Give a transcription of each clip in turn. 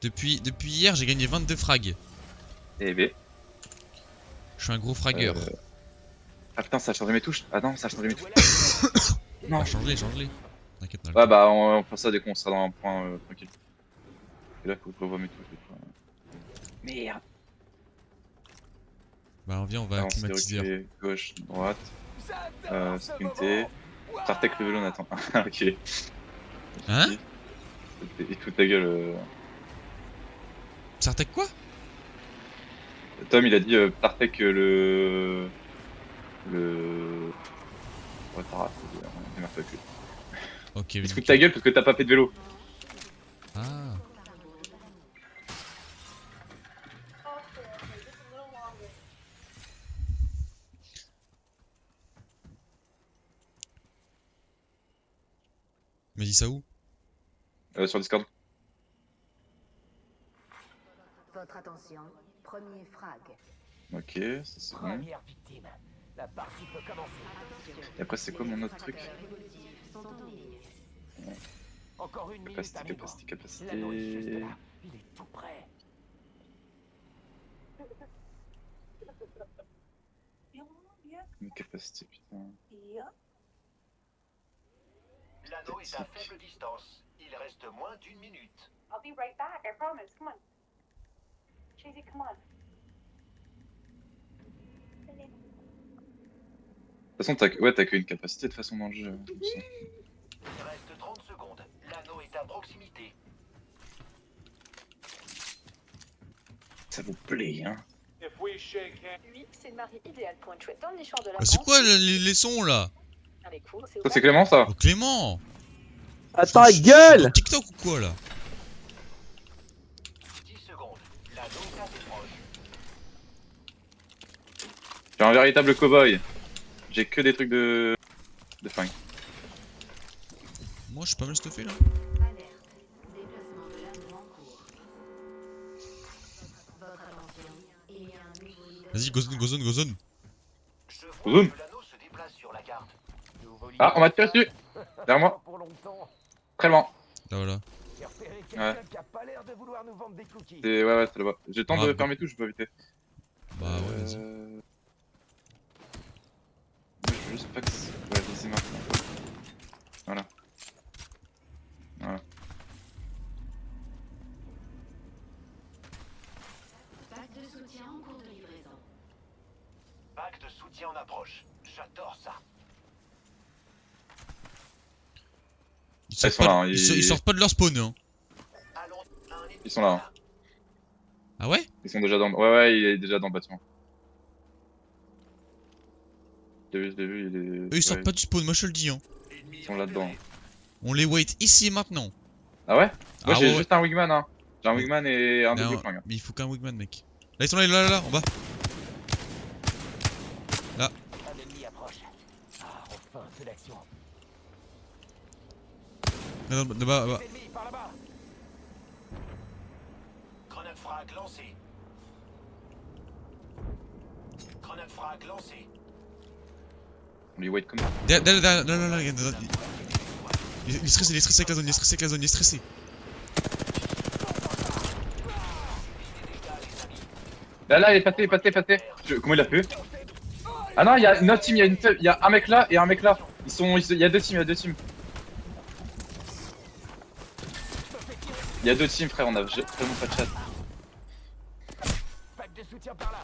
Depuis hier, j'ai gagné 22 frags. Eh B. Je suis un gros fragueur. Ah putain, ça a changé mes touches. Ah non, ça a changé mes touches. Non. Change-les. T'inquiète, on a le Ouais, temps. bah, on fera ça dès qu'on sera dans un point tranquille. Et là, faut que je revoie mes touches des fois. Merde. Bah, viens, on va Avancer, climatiser. reculer, gauche, droite. Sprinter. Startec le vélo, Nathan. Ok. Hein? Et toute ta gueule. Sartec quoi? Tom, il a dit Startec le. Ouais, t'as raté, démerde avec lui. Ok, Il se fout de nickel. ta gueule parce que t'as pas fait de vélo. Ah. Mais dis ça où? Sur Discord. Votre attention, premier frag. Ok, ça c'est bon. Première victime. La partie peut commencer. Et après, c'est quoi mon autre truc? Encore une minute, amigo. Capacité. L'anneau est juste là. Il est tout prêt. Mes capacités, putain. L'anneau est à faible distance. Il reste moins d'une minute. I'll be right back, I promise. Come on. Cheesy, come on. De toute façon, t'as qu'une capacité de façon dans le jeu. Il reste 30 secondes. L'anneau est à proximité. Ça vous plaît, hein? Lui, c'est le mari idéal pour une chouette dans le nichoir de la Bah, c'est France. quoi les sons là? Avec vous, c'est Ça, c'est Clément, ça? Oh, Clément! Attends, gueule! TikTok ou quoi là? 10 secondes. L'anneau est assez proche. Je suis un véritable cow-boy. J'ai que des trucs de flingue. Moi, je suis pas mal stuffé là. Alerte. Déplacement de l'anneau en cours. Votre attention. Il y a un nouveau leader. Vas-y, go zone. Je vois Zoom. que l'anneau se déplace sur la carte. Ah, on m'a tiré dessus! Derrière moi, Pour longtemps. très loin. Là, voilà. J'ai repéré quelqu'un qui a pas l'air de vouloir nous vendre des cookies. Ouais, c'est là-bas. J'ai le temps Ah, de bah. faire mes touches, je peux éviter. Bah, ouais, vas-y. Moi, je veux juste pas que. Ouais, vas-y maintenant. Voilà. Pack de soutien en cours de livraison. Pack de soutien en approche. J'adore ça. Ils Ils sont là, hein, ils sortent pas de leur spawn, hein. Allons, un ennemi Ils sont là, hein. Ah ouais? Ils sont déjà dans. Ouais, il est déjà dans le bâtiment. Je l'ai vu, il est. Eux, ils sortent ouais, pas du spawn, moi je te le dis, hein. Ils sont là-dedans. On les wait ici et maintenant. Ah ouais? Moi Ah j'ai ouais, juste un wingman, hein. J'ai un wingman et un Mais, double flingue. mais il faut qu'un wingman, mec. Là, ils sont là, en bas. Un ennemi approche. Ah, enfin, c'est l'action. Là, bas. Ennemi, par là-bas. Grenade frag lancée. Grenade frag lancée. On les wait comme ça. Derrière, là, il est stressé avec la zone, il est stressé. Là, il est passé. Comment il a fait? Ah non, il y a une autre team, il y a un mec là et un mec là. Il y a deux teams, Il y a deux teams, frère, on a vraiment pas de chat. Pack de soutien par là.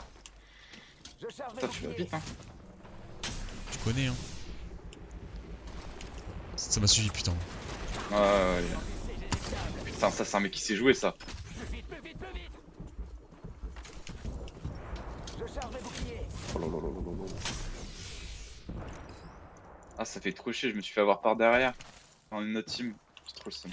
Je charge mes Ça, tu vas boucliers. vite, hein. Tu connais, hein. Ça m'a suivi, putain. Ouais. Putain, ça, c'est un mec qui sait jouer, ça. Plus vite. Je charge mes boucliers. Oh là là là là là. Ah, ça fait trop chier, je me suis fait avoir par derrière. Dans une autre team. C'est trop le seum.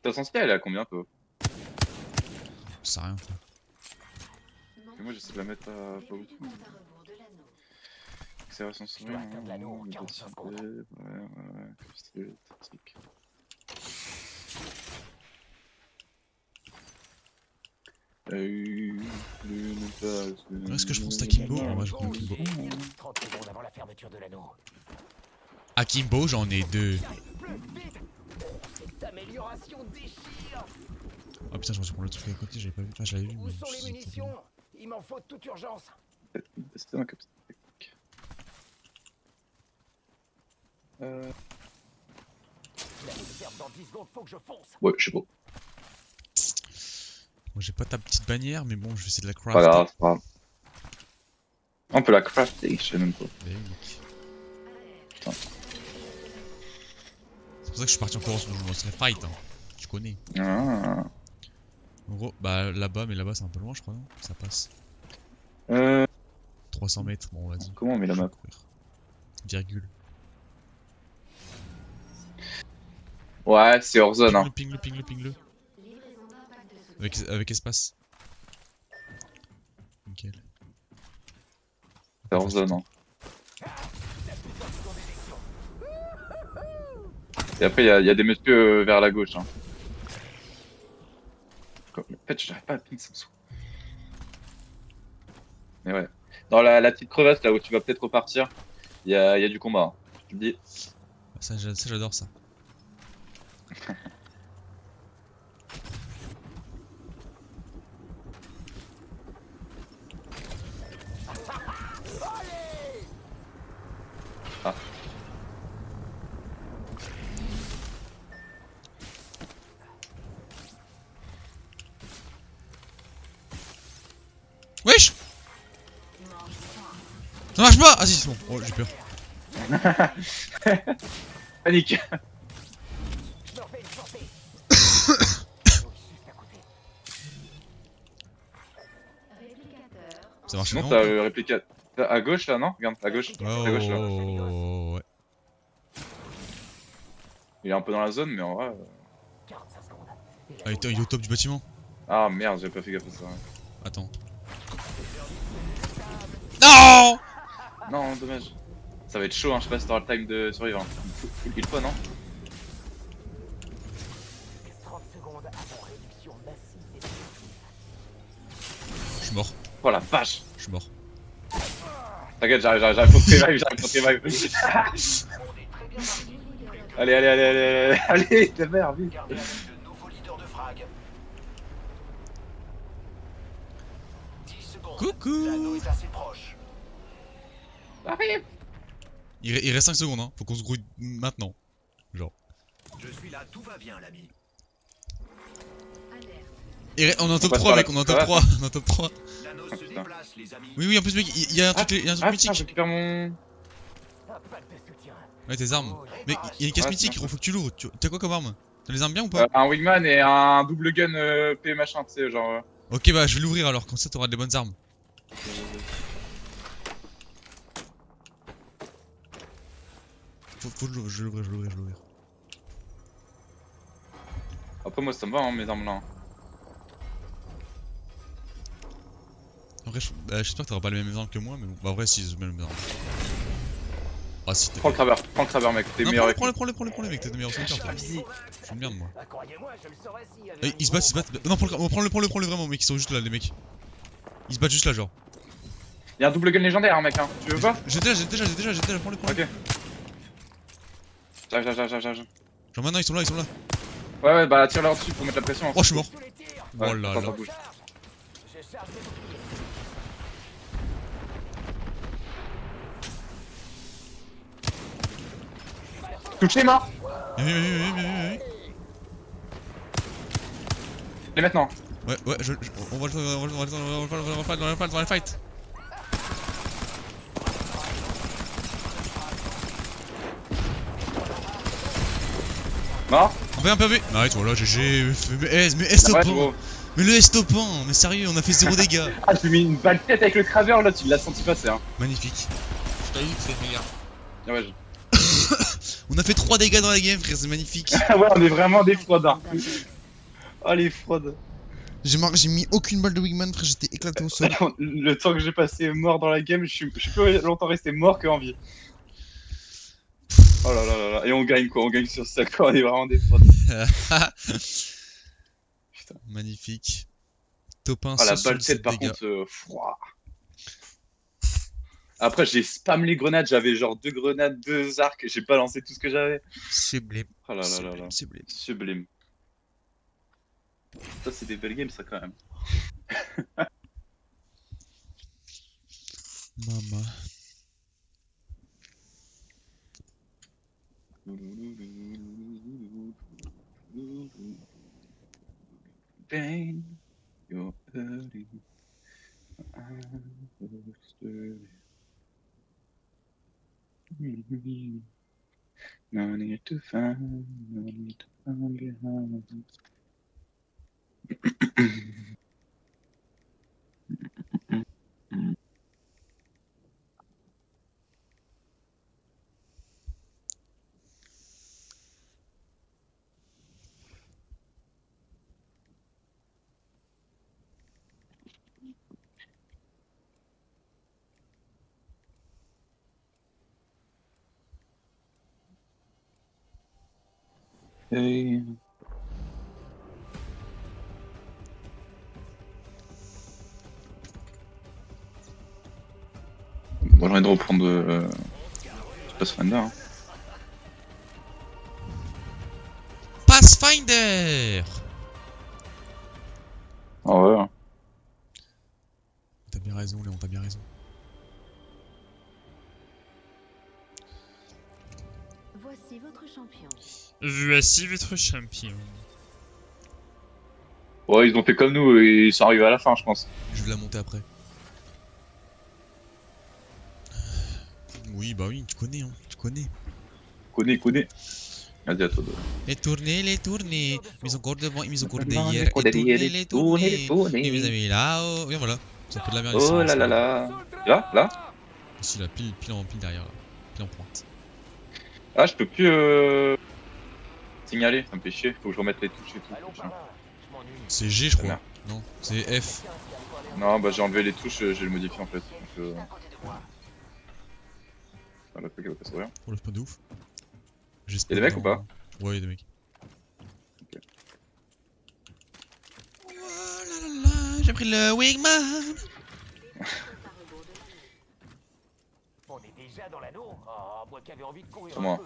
Ta sensibilité, elle est à combien, toi? Ça sert à rien, quoi. Moi, j'essaie de la mettre à pas beaucoup. Accélération souris. dois atteindre l'anneau en 45 secondes. Ouais. Capacité, tactique. Est-ce que je pense Akimbo? Moi, je prends Akimbo. 30 secondes avant la fermeture de l'anneau. Akimbo, j'en ai deux. Plus vite. munitions déchirent. Ah putain, je me suis prendre le truc à côté, j'avais pas vu. Enfin, je l'avais vu, Où mais sont je les sais que c'était munitions? Il m'en faut de toute urgence. C'était un comme ça. La ferme dans 10 secondes, faut que je fonce. Ouais, je sais pas. Moi j'ai pas ta petite bannière, mais bon, je vais essayer de la Pas crafter. grave, c'est pas grave. On peut la crafter, je sais même pas. Mais mec. Putain. C'est pour ça que je suis parti encore sur le Street Fight, hein. Tu connais. Ah. En gros, bah là-bas, mais là-bas c'est un peu loin, je crois, non? Ça passe. 300 mètres, bon, vas-y. Comment on met la Je vais map? courir. Virgule. Ouais, c'est hors zone, hein. Ping-le, ping-le, ping-le, ping-le. Avec espace. Nickel. C'est hors zone, hein. Et après, il y a des messieurs vers la gauche, hein. En fait, j'arrive pas à ping ça me saoule. Mais ouais. Dans la petite crevasse, là où tu vas peut-être repartir, il y a du combat, hein. Je te le dis. Ça, j'adore ça. Ah. Wesh! Ça marche pas! Ah si, c'est bon. Oh, j'ai peur. Panique! Je me refais une santé. Juste à côté. Ça marche Sinon, non? t'as le réplica. T'as à gauche là, non? Regarde, à gauche. Ouais, À gauche là. ouais. Il est un peu dans la zone, mais en vrai. 45 secondes. Ah, il est au top du bâtiment. Ah merde, j'ai pas fait gaffe à ça. Attends. Non! Non, dommage. Ça va être chaud, hein. Je sais pas si t'auras le time de survivre. Hein. Il faut, non? 30 secondes avant réduction massive des effectifs. Je suis mort. Oh la vache! Je suis mort. T'inquiète, j'arrive pour te revive, j'arrive pour te revive. On est très bien parti. Allez, ta mère, vite! Gardez avec le nouveau leader de frag. 10 secondes. Coucou. L'anneau est assez proche. Arrive! Il reste 5 secondes, hein. Faut qu'on se grouille maintenant. Genre. Je suis là, tout va bien, l'ami. On est en top passe 3, par mec, la- on est en top ouais. 3. On est en top 3. L'anneau se déplace, les amis. Oui, en plus, mec, il y a un truc, il y a un truc Ah, mythique. je récupère mon. Un pack de soutien. Ouais, tes armes. Mec, il y a une caisse Ouais, mythique, c'est il faut que tu l'ouvres. T'as quoi comme arme? T'as les armes bien ou pas? Un wingman et un double gun P machin, tu sais, genre. Ok, bah je vais l'ouvrir alors, comme ça t'auras des bonnes armes. Faut que je vais l'ouvrir. Après, moi, ça me va, hein, mes armes là. En vrai, j'espère que t'auras pas les mêmes armes que moi, mais bon. Bah, en vrai, si, c'est les mêmes armes. Ah, si, t'es. Prends le crabber, mec, t'es Non, meilleur avec. prends-les, mec, t'es de meilleurs sniper, toi. Vas-y. Je suis une merde, moi. Ah, croyez-moi, je le saurais s'il y avait. Ils se battent. Non, prends-le vraiment, mec, ils sont juste là, les mecs. Ils se battent juste là, genre. Y'a un double gun légendaire, hein, mec, hein. Tu veux pas? J'ai déjà, prends-les. Ok. J'arrive. Genre maintenant, ils sont là. Ouais, bah tire-leur dessus pour mettre la pression. Oh, je suis mort. Tous les tirs. Oh là attends, là. bouge. Je charge mes boucliers. Touché, mort! Oui. Et maintenant. Ouais, on va le dans la fight. Mort? Un peu. Nice, voilà, GG. Mais Ouais, estopant. gros. Mais le estopant. Mais sérieux, on a fait 0 dégâts. Ah, j'ai mis une balle tête avec le crabber là, tu l'as senti passer, hein. Magnifique. Je t'avais dit que c'était meilleur. Ah ouais, On a fait 3 dégâts dans la game, frère, c'est magnifique. ouais, on est vraiment des fraudes, hein. Oh, les fraudes. J'ai mis aucune balle de Wingman, frère, j'étais éclaté au sol. Le temps que j'ai passé mort dans la game, je suis plus longtemps resté mort qu'en vie. Oh là là. Et on gagne quoi, on gagne sur ça quoi, on est vraiment des fraudes. Putain. Magnifique. Top 1, Ah, la balle tête par contre, froid. Après, j'ai spam les grenades, j'avais genre 2 grenades, 2 arcs, j'ai pas lancé tout ce que j'avais. Sublime. Oh là là là là. Sublime. Sublime. Ça, c'est des belles games, ça, quand même. Maman. Pain, you're hurting. I'm sturdy. No need to find, no need to find behind. Hey. Bon, j'ai envie de reprendre Pathfinder. Hein. Pathfinder. Ah ouais. Hein. T'as bien raison, Léon, t'as bien raison. Voici votre champion. Voici votre champion. Ouais, ils ont fait comme nous, ils sont arrivés à la fin, je pense. Je vais la monter après. Oui, bah oui, tu connais, hein, tu connais. Connais. Vas-y, à toi. Les tournées, mis encore devant, mis encore Non, derrière, les tournées, et mes amis là-haut, et voilà. C'est un peu de la merde ici. Oh hein, là ça là va. là. Là. Ici, là, pile derrière, là. Pile en pointe. Ah, je peux plus signaler, ça me fait chier, faut que je remette les touches et tout. Allons par là. Je m'ennuie. C'est G, je crois. Merde. Non, c'est F. Non, bah j'ai enlevé les touches, j'ai le modifié en fait. Donc, À côté de moi. le truc il va pas s'ouvrir. Oh, le spawn de ouf. Y'a des mecs ou pas? Ouais, y'a des mecs. Ok. Oh là là là, j'ai pris le Wingman. On est déjà dans l'anneau. Oh, moi qui avais envie de courir C'est un moi. peu.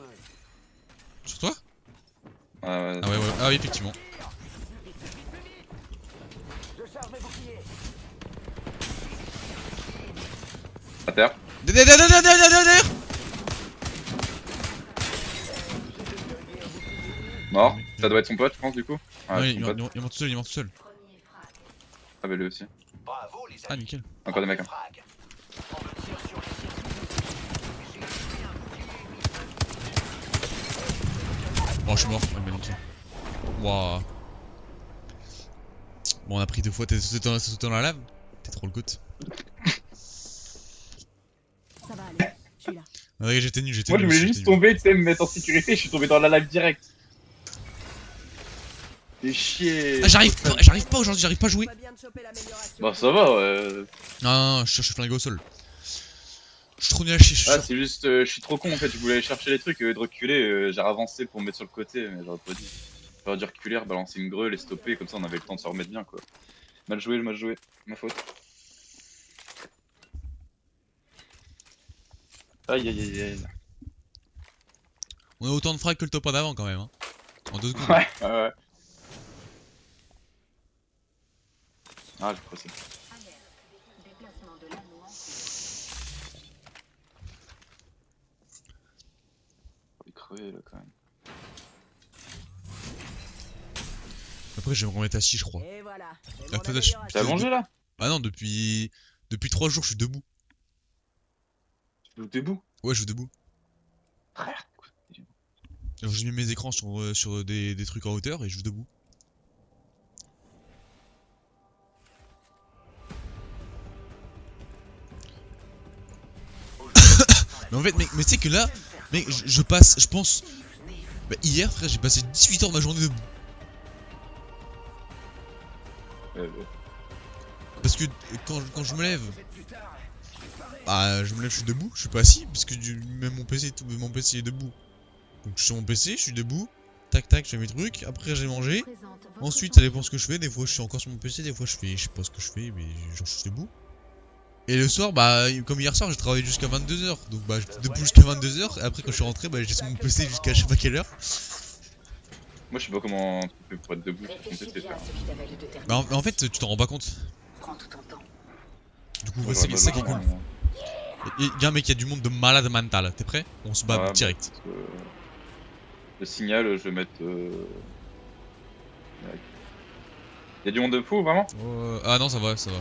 Sur toi? Ah ouais. Ah ouais, ah oui, effectivement. Je charge mes boucliers. À terre. Derrière. Mort. Ça doit être son pote, je pense, du coup. Non, Ouais, il son pote. monte tout seul. Ah bah lui aussi. Bravo les Ah, amis. nickel. Encore des mecs. Hein. Frag. On me tire sur les Oh, je suis mort. Ouais, bah, nickel. Waouh. Bon, on a pris 2 fois, t'es sauté dans la lave. T'es trop le goût. Ça va aller, je suis là. Ouais, j'étais nul, Moi je voulais juste tomber, tu sais, me mettre en sécurité, je suis tombé dans la live direct. Fais chier. Ah, j'arrive pas aujourd'hui, j'arrive pas à jouer. Bah ça va, ouais. Non, je cherche flingue au sol. Je suis trop nul à chier. Ah, c'est juste, je suis trop con en fait, je voulais aller chercher les trucs, de reculer, j'ai avancé pour me mettre sur le côté, mais j'aurais pas dit. J'aurais dû reculer, balancer une greu, les stopper, comme ça on avait le temps de se remettre bien quoi. Mal joué, ma faute. Aïe aïe aïe aïe. On a autant de frags que le top 1 d'avant quand même. Hein. En 2 secondes. Ouais. Ah, j'ai pressé. Déplacement de l'anneau en cours. Il est crevé là quand même. Après, je vais me remettre assis, je crois. Et voilà. Ah, peut-être je- T'es allongé là? Ah non, depuis 3 jours, je suis debout. Tu es debout? Ouais, je suis debout. Frère. Alors, j'ai mis mes écrans sur des trucs en hauteur et je suis debout. Mais en fait, mais tu sais que là, mec, je passe, je pense. Bah, hier, frère, j'ai passé 18 heures de ma journée debout. Parce que quand je me lève, bah, je me suis debout, je suis pas assis, parce que même mon PC est debout. Donc je suis sur mon PC, je suis debout, tac tac, je fais mes trucs, après j'ai mangé. Ensuite, ça dépend ce que je fais, des fois je suis encore sur mon PC, des fois je sais pas ce que je fais, mais genre je suis debout. Et le soir, bah, comme hier soir, j'ai travaillé jusqu'à 22h, donc bah, j'étais debout jusqu'à 22h, et après quand je suis rentré, bah, j'étais sur mon PC jusqu'à je sais pas quelle heure. Moi je sais pas comment tu fais pour être debout sur ton Réfléchis PC, bien à frère. ce qui t'avale de terminer. Bah en fait, tu t'en rends pas compte. Prends tout ton temps. Du coup, Moi, c'est j'aurais ça qui est pas cool. le temps, Il y a un mec, il y a du monde de malade mental. T'es prêt? On se bat Ouais, bah, direct. parce que, le signal, je vais mettre. Ouais. Y a du monde de fou, vraiment? Ah non, ça va, ça va.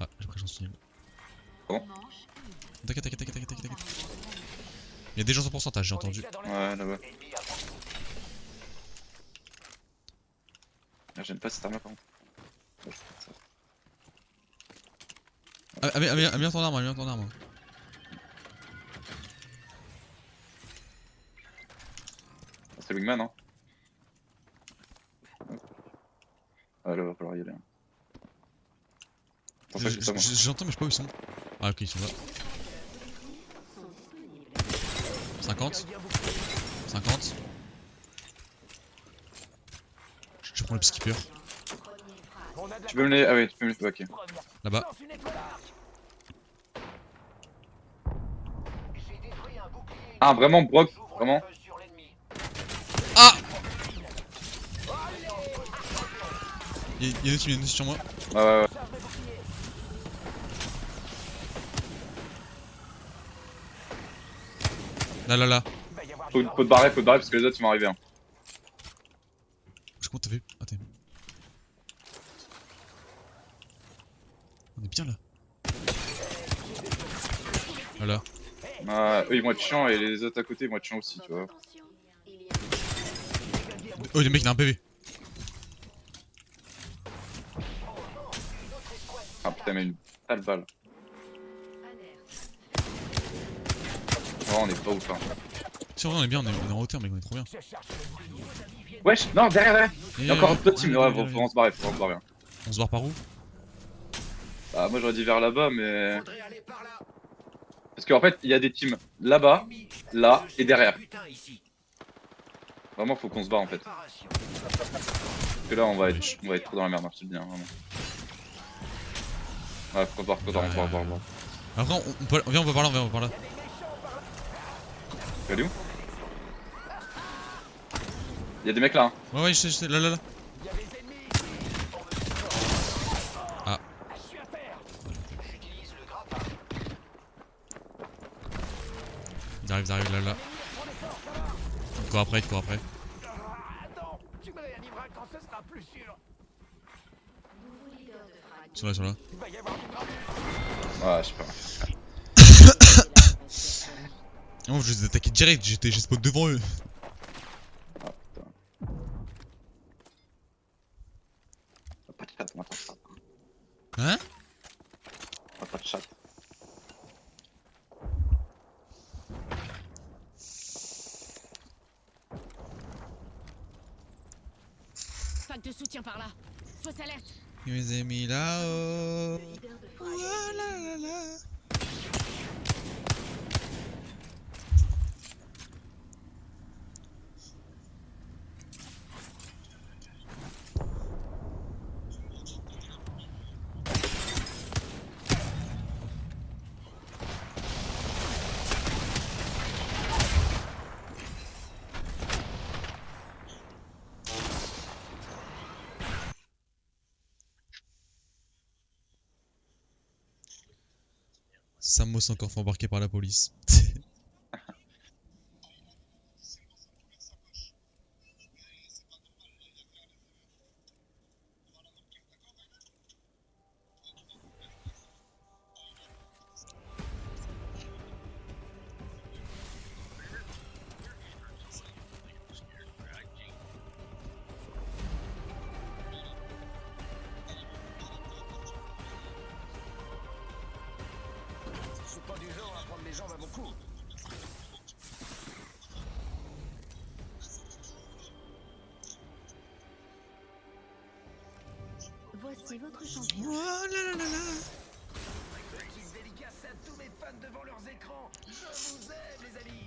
Ah, j'ai pris chance. Bon. T'inquiète, t'inquiète, t'inquiète, t'inquiète, t'inquiète. Il y a des gens en pourcentage, j'ai entendu. Ouais, là-bas. Ah, j'aime pas cette arme là par contre. Ouais, je fais ça. Amène ton arme, amène ton arme. Ah, c'est Wingman, hein. Ah, là, va falloir y aller. Hein. Attends, ça, c'est pas moi. J'entends, mais je sais pas où ils sont. Ah, ok, ils sont là. 50. 50. Je prends le skipper. Tu peux me les. Ah, ouais, tu peux me les. Ok. Là-bas. J'ai détruit un bouclier. Ah, vraiment, Brock, J'ouvre vraiment. le feu sur l'ennemi. Ah! Il y a une autre sur moi. Ouais, ouais, ouais. Là. Faut te barrer parce que les autres ils vont arriver. Hein. Je comment t'as fait? Attends. On est bien là. Voilà. Eux ils vont être chiants et les autres à côté ils vont être chiants aussi, tu vois. Oh, le mec il a un PV. Ah putain, mais une sale balle. Oh, on est pas ouf, hein. Si en vrai on est bien, on est en hauteur, mec, on est trop bien. Wesh, non, derrière. Il y a encore d'autres teams. Ouais, viens, faut se barrer, faut se barrer. On se barre par où? Bah, moi j'aurais dit vers là-bas, mais. Parce qu'en fait, il y a des teams là-bas, là et derrière. Vraiment, faut qu'on se barre en fait. Parce que là, on va être trop dans la merde, hein, je te le dis, hein, vraiment. Ouais, faut qu'on se barre, faut qu'on se barre. Après, on peut... Viens, on va par là, on va par là. T'es allé où? Y'a des mecs là, hein. Ouais, je sais, là. Ah. Ils arrivent là. Il te court après. Attends, tu me réanimeras quand ce sera plus sûr. Ils sont là. Il va y avoir du drame. Ouais, je sais pas. Non, je les ai attaqués direct, j'ai spawn devant eux. Ah putain. Pas de chat, on a pas de chat. Hein? On a pas de chat. Pack de soutien par là. Fausse alerte. Je les ai mis là-haut. Là. Samos s'est encore fait embarquer par la police. Je suis pas du genre à prendre les jambes à mon cou. Voici votre champion. Petite dédicace à tous mes fans devant leurs écrans. Je vous aime, les amis.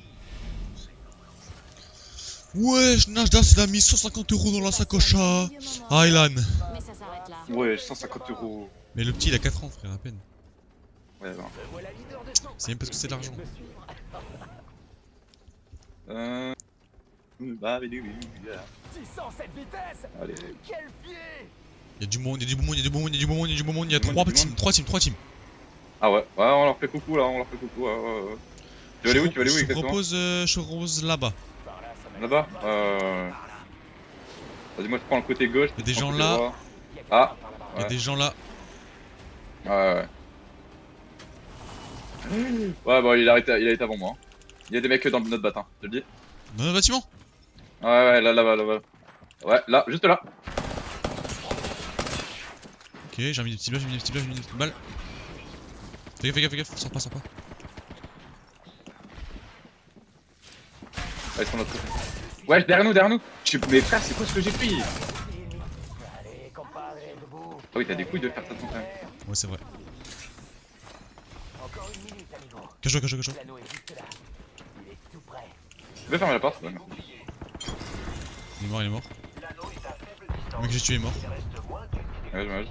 Wesh, Najdas il a mis 150 € dans la sacoche à Aylan. Mais ça s'arrête là. Ouais, 150 €. Mais le petit il a 4 ans, frère, à peine. Ouais, bon. Me voilà leader de son. C'est même parce que c'est de l'argent. Me suivre. Bah, mais oui, yeah. 600 cette vitesse. Allez. Quel pied. Y'a du monde, y'a du monde, y'a du monde, y'a du monde, y'a du monde, y'a Du monde, 3 du teams, monde. 3 teams. Ah ouais, on leur fait coucou là, on leur fait coucou. Ouais. Tu vas aller où, Je te exactement? propose là-bas. Par là, ça m'a Là-bas l'air Vas-y, moi je prends le côté gauche. Y'a tu des prends le gens côté là. droit. Il y a Ah. quelqu'un par là-bas. Y'a Ouais. des gens là. Ouais. Ouais, bon, il a été avant moi. Hein. Il y a des mecs dans notre bâtiment, je te le dis. Dans le bâtiment. Ouais, là-bas. Ouais, là, juste là. Ok, j'ai mis des petits balles, j'ai mis des petites balles. Fais gaffe, sors pas. Ouais, ils sont de l'autre côté. Ouais, derrière nous. Mais frère, c'est quoi ce que j'ai pris? Allez, compadre, debout. Ah oui, t'as des couilles de faire ça ton frère. Ouais, c'est vrai. Encore une minute, amigo. Cache-toi. L'anneau est juste là. Il est tout près. Tu peux fermer la porte? Ouais, merci. Il est mort. L'anneau est à faible Le distance. mec que j'ai tué est mort. Il reste moins d'une minute. Ouais, dommage.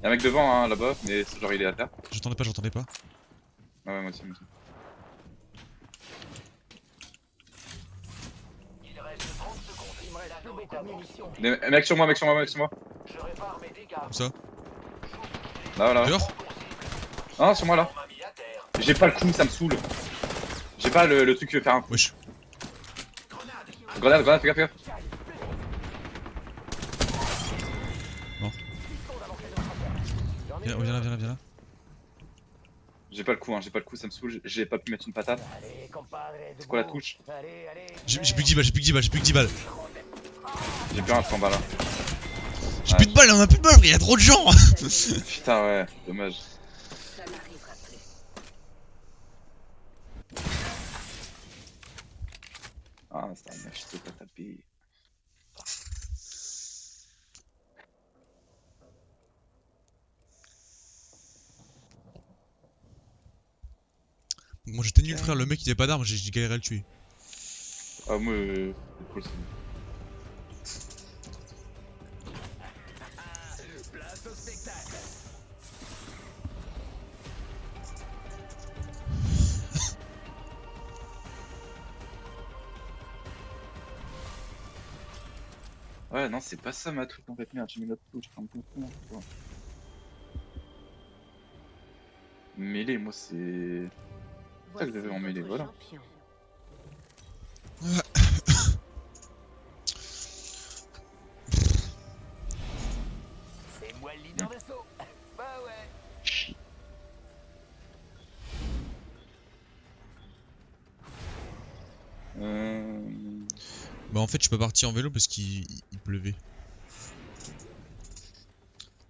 Y'a un mec devant, hein, là-bas, mais c'est genre il est à terre. J'entendais pas. Ah ouais, moi aussi. Il reste 30 secondes. Il me reste plus beaucoup de munitions. Mec sur moi. Je répare mes dégâts. Comme ça. Là. Dehors. Ah, sur moi là. On m'a mis à terre. J'ai pas le coup, ça me saoule. J'ai pas le truc qui veut faire un coup. Wesh. Grenade, fais gaffe. Viens là. J'ai pas le coup, ça me saoule. J'ai pas pu mettre une patate. Allez, compadre, C'est quoi la debout. touche? Allez. J'ai plus que 10 balles. J'ai plus un 100 balles là. J'ai plus de balles, on a plus de balles, il y a trop de gens. Putain, ouais, dommage. Ça n'arrivera plus. Ah, c'est un match, je pas taper. Moi j'étais nul frère, le mec il avait pas d'arme, j'ai galéré à le tuer. Ah, moi, c'est cool ça. Place au spectacle. Ouais, non, c'est pas ça ma truc en fait. Merde, j'ai mis l'autre touche, je suis un peu con. Quoi. Mêlée, moi c'est. C'est ça que j'avais en mêlée, voilà. C'est moi le leader d'assaut. Bah ouais. Bah en fait je suis pas parti en vélo parce qu'il pleuvait.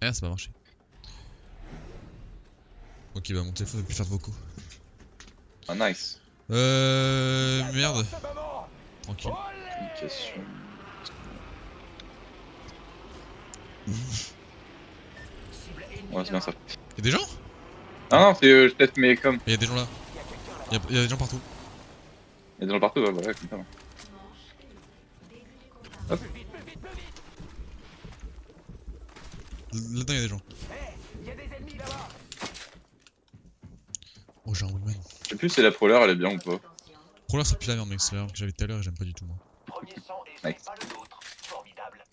Ah ça va marcher. Ok bah mon téléphone ne peut plus faire de vocaux. Ah, nice. Merde. Ça maman. Tranquille. Communication. Ouais, c'est bien ça. Y'a des gens? Ah non, c'est je teste mes coms. Y'a des gens là. Y'a des gens partout. Il y a des gens partout, ouais, comme ça. Hop. Là-dedans y'a des gens. Il y a des ennemis là-bas. Oh j'ai un wingman. Je sais plus si la proleur elle est bien ou pas. Pour l'heure c'est plus la merde mec, c'est l'heure que j'avais tout à l'heure et j'aime pas du tout moi. Premier sang et c'est Nice. pas le nôtre. Formidable.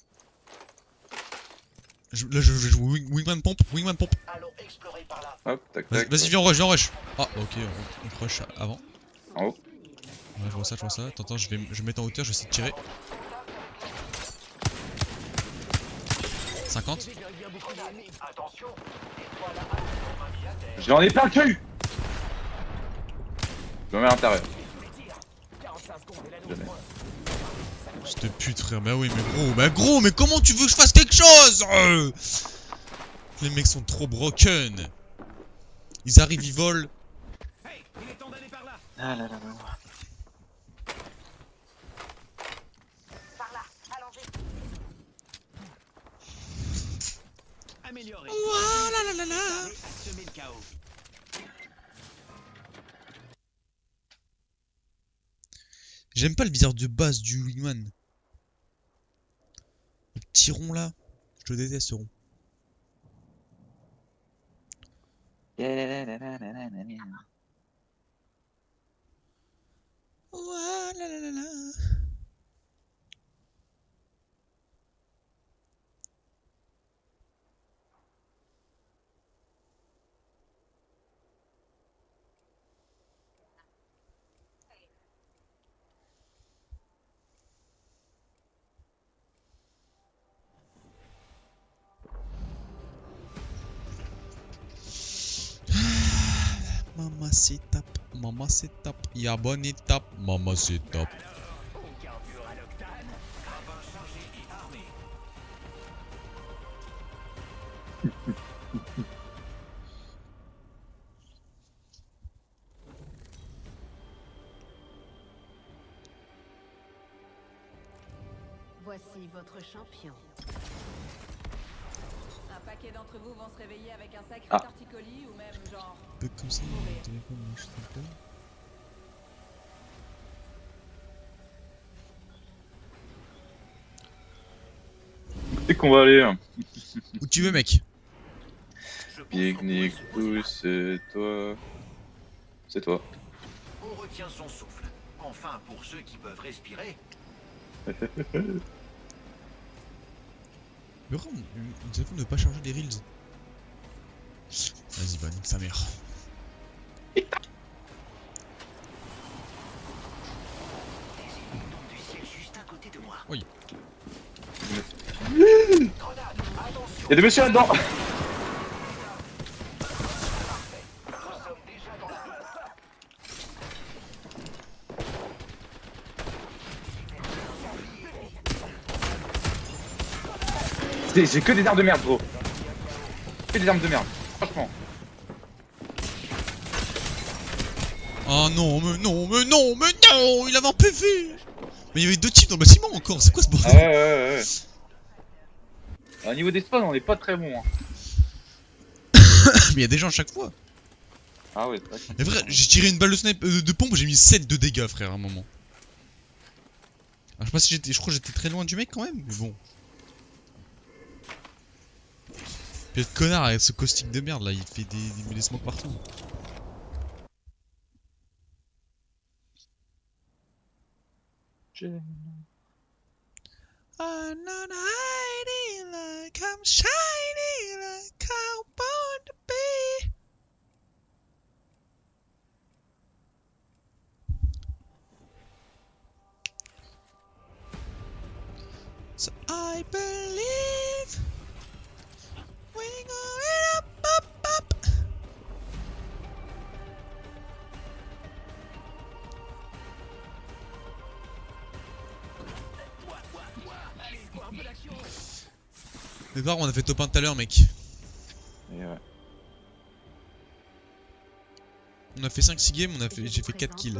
Là je joue wingman pompe. Allons explorer par là. Hop, tac. Vas-y viens en rush. Ah ok, on rush avant. En haut. Ouais je vois ça. Attends, je vais me mettre en hauteur, je vais essayer de tirer. 50. Attention. Étoile à on m'a mis à terre. J'en ai plein le cul. Je me mets à l'intérieur. 45 secondes et l'anneau Jamais. est moins. Cette pute frère, bah oui mais gros, mais comment tu veux que je fasse quelque chose? Les mecs sont trop broken. Ils arrivent, ils volent. Hey, il est temps d'aller par là. Ah là là là. Par là, allongé. Amélioré. Ouah, Allez, semer le chaos. J'aime pas le viseur de base du wingman. Le petit rond là, je le déteste ce rond. Ouah, la la la la. Maman c'est top, y'a bonne étape, maman c'est top. Au carbure à l'octane, grappin chargé et armé. Voici votre champion. Un paquet d'entre vous vont se réveiller avec un sacré Ah. torticolis ou même genre. Un peu comme ça, mon téléphone marche un peu. C'est qu'on va aller. Hein. Où tu veux, mec? Pique-nique, c'est toi. C'est toi. On retient son souffle. Enfin, pour ceux qui peuvent respirer. Mais vraiment, mon téléphone ne veut pas charger des reels. Vas-y, bah nique sa mère. Du ciel juste à côté de moi. Oui. Grenade, attention. Y'a des messieurs là-dedans. Nous sommes déjà dans la J'ai que des armes de merde, gros. Que des armes de merde. Franchement. Oh non, mais non, mais non, mais non, il avait un PV. Mais il y avait 2 types dans le bâtiment encore, c'est quoi ce Ah bordel? ouais. Au niveau des spawns, on est pas très bon. Hein. Mais il y a des gens à chaque fois. Ah ouais, c'est vrai. Mais vrai, j'ai tiré une balle de snipe de pompe, j'ai mis 7 de dégâts, frère, à un moment. Alors, je sais pas si j'étais, je crois que j'étais très loin du mec quand même, mais bon. Puis le connard avec ce caustique de merde là, il fait des smokes partout. I'm not hiding like I'm shining like I'm born to be. So I believe we're going up. Mais par contre, on a fait top 1 tout à l'heure, mec. Et ouais. On a fait 5-6 games, j'ai fait 4 kills.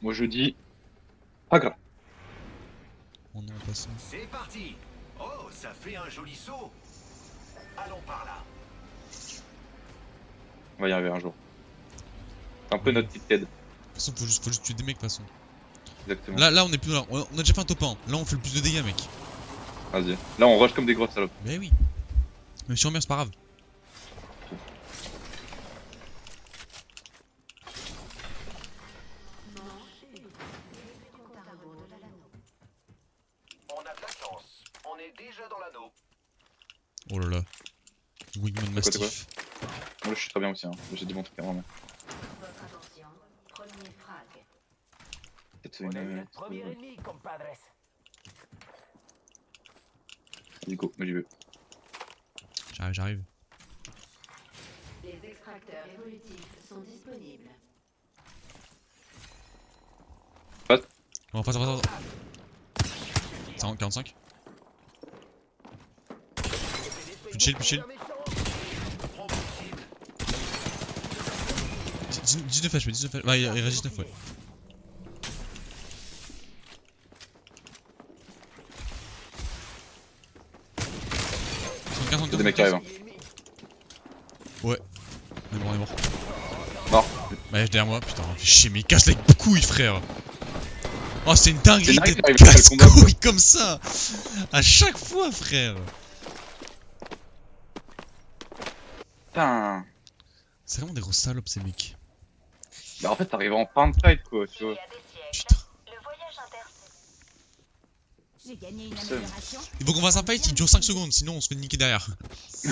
Moi je dis. Pas grave. On est en passant. C'est parti. Oh, ça fait un joli saut. Allons par là. On va y arriver un jour. C'est un peu notre petite TED. De toute façon, faut juste tuer des mecs, de toute façon. Exactement. Là, on est plus là. On a déjà fait un top 1. Là, on fait le plus de dégâts, mec. Vas-y. Là, on rush comme des grosses salopes. Mais oui. Même si on meurt, c'est pas grave. On a de la chance. On est déjà dans l'anneau. Oh là là. Wingman quoi, t'es Mastiff. Moi je suis très bien aussi. Hein. J'ai dit bon truc vraiment. Votre attention, premier frag. Peut-être On a eu une. notre premier ennemi, compadres. Vas-y, go. Moi j'y vais. J'arrive. Les extracteurs évolutifs sont disponibles. On va face. C'est en 45. Plus de shield. 19 HP, 19 HP. Ouais, il reste 19, ouais. Il y a des mecs qui arrivent. Hein. Il est mort. Mort. Bah, derrière moi, putain, fais chier, mais il casse les couilles, frère. Oh, c'est une C'est dinguerie dingue de qu'il arrive à faire le combat, casse-couilles comme ça. À chaque fois, frère. Putain. C'est vraiment des grosses salopes, ces mecs. Bah en fait t'arrives en fin de fight quoi, tu Il y vois. a des siècles, Putain. le voyage interstellaire. J'ai gagné une Seum. amélioration. Il faut qu'on fasse un fight, il dure 5 secondes, sinon on se fait niquer derrière.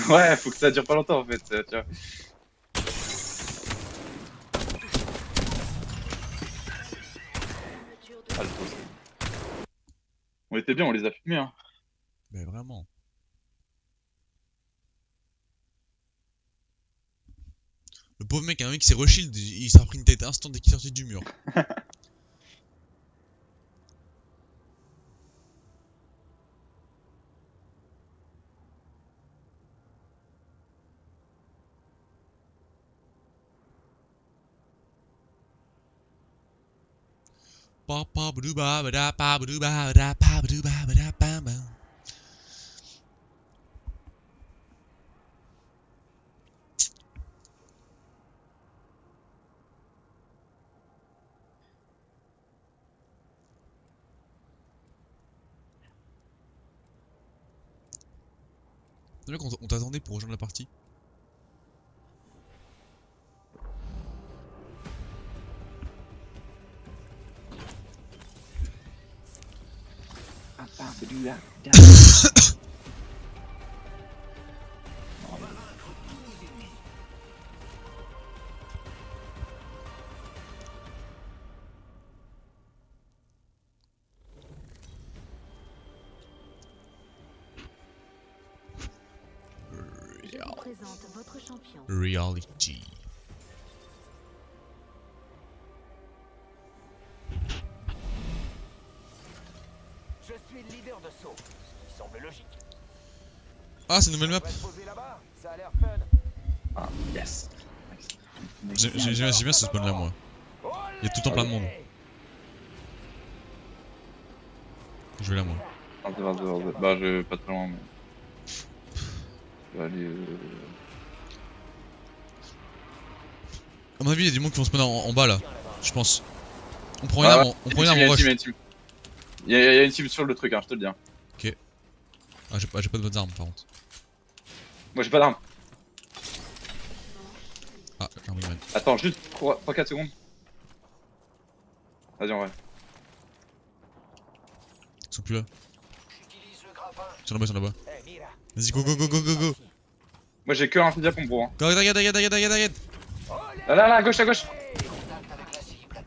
Ouais, faut que ça dure pas longtemps en fait, tu vois. Ah, le toast. On était bien, on les a fumés hein. Mais vraiment. Le pauvre mec, un mec qui s'est reshield, il s'est pris une tête instant dès qu'il est sorti du mur. Pa pa ba doo ba ba da pa ba doo ba ba da pa ba doo ba ba da pa ba. Le mec, on t'attendait pour rejoindre la partie. Je vous présente votre champion. Reality. Je suis le leader de saut, ce qui semble logique. Ah, c'est une nouvelle On map. va se poser là-bas, ça a l'air fun. Ah, yes. J'aime bien ce spawn là, moi. Il y a tout le temps plein de monde. Je vais là, moi. Vas-y. Bah je vais pas très loin mais... Je vais aller À mon avis, il y a des monde qui vont spawn en bas là. Je pense. On prend une Ah, arme, on prend une arme en rush. Il y a une team sur le truc hein, je te le dis hein. Ah, j'ai pas de bonnes armes par contre. Moi j'ai pas d'arme. Ah, j'ai un wingman. Attends, juste 3-4 secondes. Vas-y en vrai. Ils sont plus là. J'utilise le grappin. Ils sont là-bas, ils sont là-bas. Eh, mira. Vas-y, go go go go go go. Moi j'ai que un fusil à pompe pour hein. Go, regarde. Là, à gauche, à gauche. Contact avec la cible.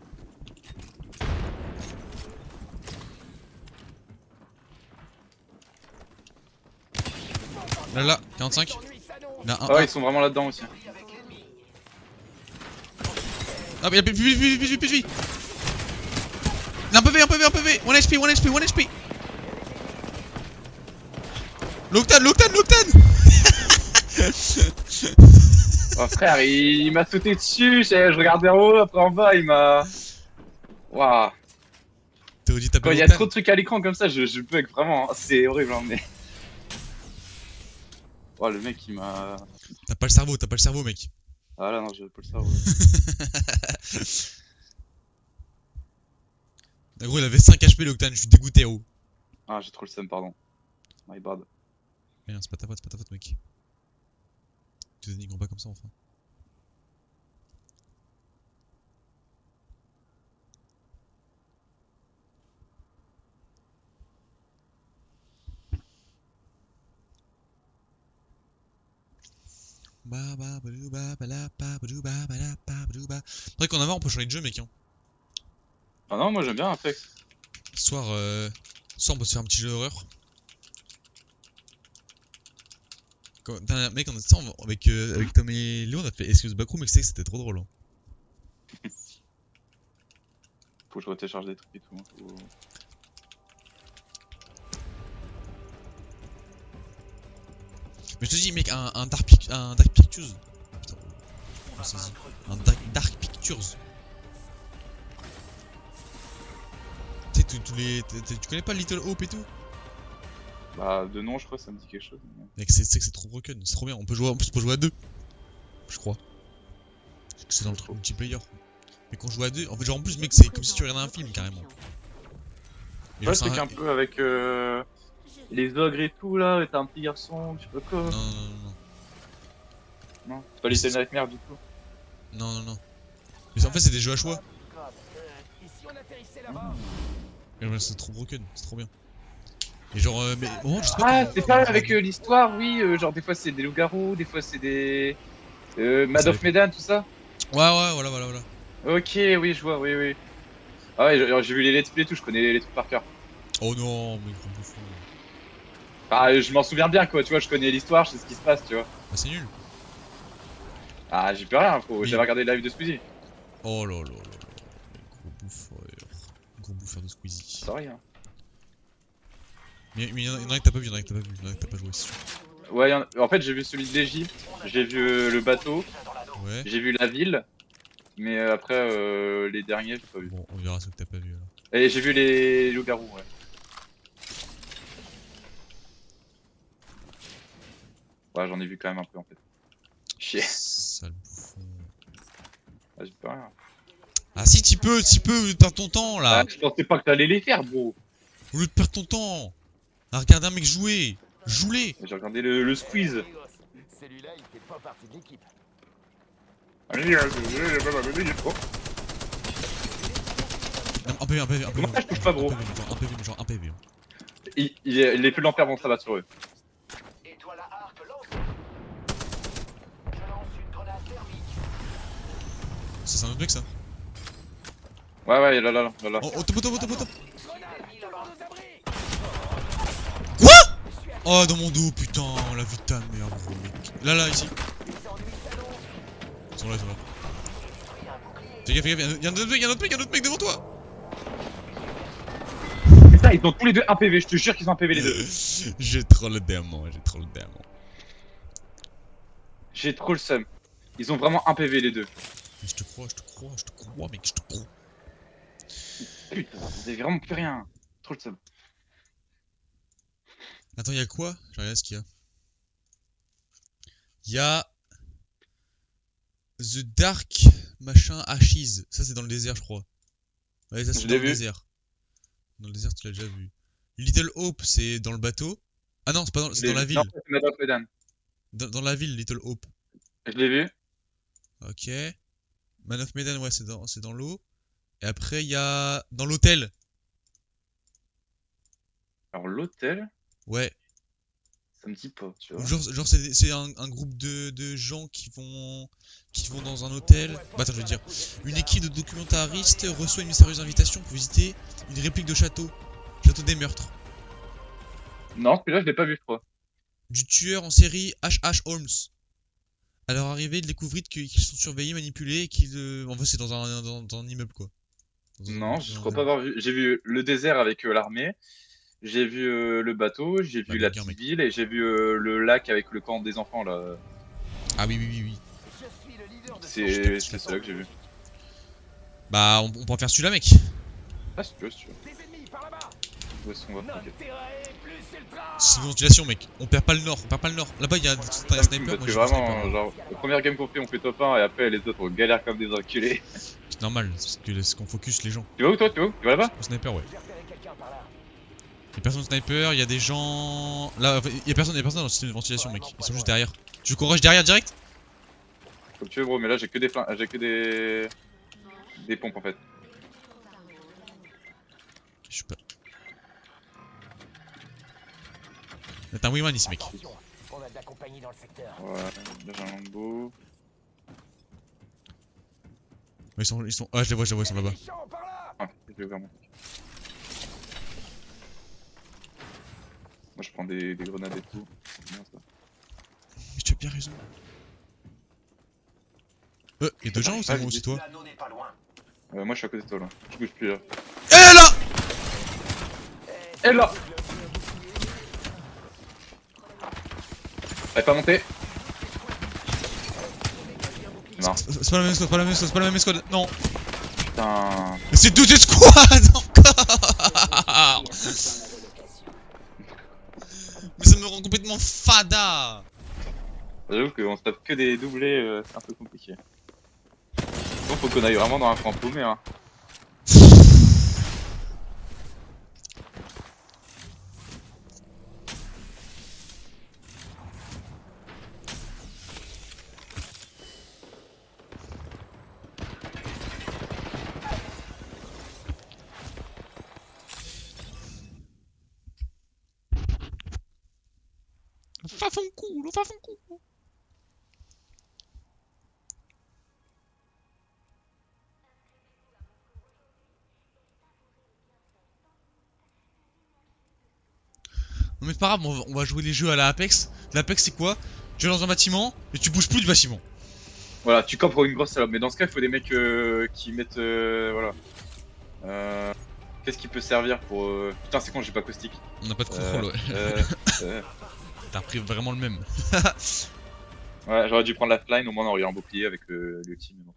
Là, 45. Ennui s'annonce. Il y en a un. Ah ouais, ils sont vraiment là-dedans aussi. Avec l'ennemi. Ah, mais il y a plus de vie. Il y a un PV. 1 HP. L'octane. Oh frère, il m'a sauté dessus, je regardais en haut, après en bas, il m'a... Waouh. T'aurais dit taper Quand il y a l'octane. trop de trucs à l'écran comme ça, je bug vraiment, hein. C'est horrible hein, mais... Oh le mec il m'a... T'as pas le cerveau, mec. Ah là non, j'ai pas le savoir. En gros, il avait 5 HP l'octane, je suis dégoûté, oh. Ah j'ai trop le seum, pardon. My bad. Rien, c'est pas ta faute, mec. Tu dénigres pas comme ça, enfin. Faudrait qu'en avant on peut changer de jeu, mec. Hein. Ah non, moi j'aime bien Apex. Soir, on peut se faire un petit jeu d'horreur. Mec, on a ça avec Tom et Léo, on a fait Excuse Backroom, et c'était trop drôle. Hein. Faut que je retélécharge des trucs et tout. Faut... Mais je te dis, mec, un Dark Pictures. Putain, on saisit. Un Dark Pictures. Tu sais, tu connais pas Little Hope et tout? Bah de nom je crois que ça me dit quelque chose. Mais... Mec, c'est broken, c'est trop bien. On peut jouer à deux. Je crois. C'est dans le truc multiplayer. Mais quand on joue à deux, en fait, genre en plus, mec, c'est comme si tu regardais un film carrément. Et Ouais, genre, c'est qu'un peu avec les ogres et tout là, et t'as un petit garçon, je sais pas quoi. Non, non, non, non. Non, c'est pas Little Nightmare du tout. Non, non, non. Mais en fait, c'est des jeux à choix. Et si on atterrissait là-bas? Et ouais, c'est trop broken, c'est trop bien. Et genre, mais bon, je sais pas. Ah, comment- c'est ça avec l'histoire, oui. Genre, des fois c'est des loups-garous, des fois c'est des. Mad Ça of Medan, tout ça. Ouais, ouais, voilà, voilà, voilà. Ok, oui, je vois, oui, oui. Ah ouais, j'ai vu les let's play et tout, je connais les trucs par cœur. Oh non, mais gros bouffon. Bah, je m'en souviens bien, quoi, tu vois, je connais l'histoire, je sais ce qui se passe, tu vois. Bah, c'est nul. Ah, j'y peux rien, faut. Oui. J'avais regardé le live de Squeezie. Oh là là là là. Gros bouffeur. Gros bouffeur de Squeezie. Sorry, hein. Mais y'en a que t'as pas vu, y'en a que t'as pas vu, y'en a que t'as pas joué, c'est sûr. Ouais, en fait, j'ai vu celui de l'Egypte, j'ai vu le bateau, Ouais. j'ai vu la ville, mais après, les derniers, j'ai pas vu. Bon, on verra ce que t'as pas vu alors. Et j'ai vu les loups-garous, ouais. Ouais, j'en ai vu quand même un peu en fait. Chier. Sale bouffon. Ah, j'ai pas rien. Ah si, tu peux, perds ton temps là. Ah, je pensais pas que t'allais les faire, bro. Au lieu de perdre ton temps à regarder un mec jouer, joue-les. J'ai regardé le squeeze. Celui-là, il fait pas partie de l'équipe. Non, un PV, un PV, un PV. Comment ça, je touche pas, gros? Un PV, genre un PV. Les plus lampères vont s'abattre sur eux. Étoile à arc lancée. Je lance une grenade thermique. Ça, c'est un autre mec ça. Ouais, ouais, là. Oh, top. Grenade, devant nos abris. Quoi? Oh, dans mon dos, putain, la vie de ta mère, gros mec. Là, ici. Les ennuis s'annoncent. Ils sont là. Fais gaffe, y'a un autre mec devant toi. Putain, ils ont tous les deux un PV, je te jure qu'ils ont un PV les deux. J'ai trop le démon. J'ai trop le seum. Ils ont vraiment un PV les deux. Mais je te crois, mec, je te crois. Putain, vous avez vraiment plus rien. Trop le seum. Attends, y'a quoi? Je regarde ce qu'il y a. Y'a The Dark machin Ashes. Ça c'est dans le désert je crois. Ouais, ça c'est Je dans l'ai le vu. désert. Dans le désert tu l'as déjà vu. Little Hope c'est dans le bateau. Ah non, c'est pas dans, c'est dans la ville. Non, c'est Mad of Medan. Dans la ville Little Hope. Je l'ai vu. Ok. Man of Medan ouais c'est dans l'eau. Et après il y a dans l'hôtel. Alors l'hôtel, Ouais. ça me dit pas, tu vois. Genre c'est un groupe de gens qui vont dans un hôtel. Bah attends je veux dire. Une équipe de documentaristes reçoit une mystérieuse invitation pour visiter une réplique de château. Château des meurtres. Non, celui-là, je l'ai pas vu, je crois. Du tueur en série H.H. Holmes. À leur arrivée, ils découvrent qu'ils sont surveillés, manipulés et qu'ils... En fait c'est dans un immeuble quoi. Non, je crois pas avoir vu. J'ai vu le désert avec l'armée. J'ai vu le bateau, j'ai vu la bien, petite mec. ville et j'ai vu le lac avec le camp des enfants là. Ah oui. Je suis le leader de C'est celui-là que j'ai vu. Bah on peut en faire celui-là mec. Ah, si tu veux, si tu veux. des ennemis par là-bas. Où est-ce qu'on va? Notre Ok. terrain est plus ultra. C'est une ventilation mec. On perd pas le nord. Là-bas il y a un Ça me sniper. fume Moi parce que j'ai un vraiment, sniper. genre, la première game qu'on fait, on fait top 1 et après les autres on galère comme des enculés. C'est normal, c'est que c'est qu'on focus les gens. Tu vas où toi? Tu vas où? Tu vas là-bas? Le sniper ouais. J'ai repéré quelqu'un par là. Y'a personne au sniper, y'a des gens... Là, y'a personne dans le système de ventilation mec. Ils sont juste derrière. Tu veux qu'on rush derrière direct? Comme tu veux, bro, mais là j'ai que des flingues, j'ai que des pompes en fait. Je sais pas. T'as un Wingman ici mec. Attention, on a de la compagnie dans le secteur. Ouais, là j'ai un longbow. Ils sont... Ah je les vois, ils sont là-bas. Des méchants par là. Ah, j'ai ouvert mon truc. Moi je prends des grenades et tout. C'est bien, ça. Mais tu as bien raison. Y'a deux gens ou c'est moi aussi toi? L'anneau n'est pas loin. Moi je suis à côté de toi là. Je bouge plus là. Elle est là! Elle est là! Elle est pas montée? Non. C'est pas la même squad, non. Putain. Mais c'est deux squads encore. Mais ça me rend complètement fada. J'avoue qu'on se tape que des doublés, c'est un peu compliqué. Donc faut qu'on aille vraiment dans un coin paumé hein. Fa fond culo, fa fond culo. Non mais c'est pas grave, on va jouer les jeux à la Apex. L'Apex c'est quoi? Tu es dans un bâtiment et tu bouges plus du bâtiment. Voilà, tu campes pour une grosse salope. Mais dans ce cas, il faut des mecs qui mettent. Voilà. Qu'est-ce qui peut servir pour. Putain, c'est con, j'ai pas caustique. On n'a pas de contrôle, ouais. Euh, T'as repris vraiment le même. Ouais, j'aurais dû prendre la fline, au moins on aurait eu un bouclier avec le team. Mais bon.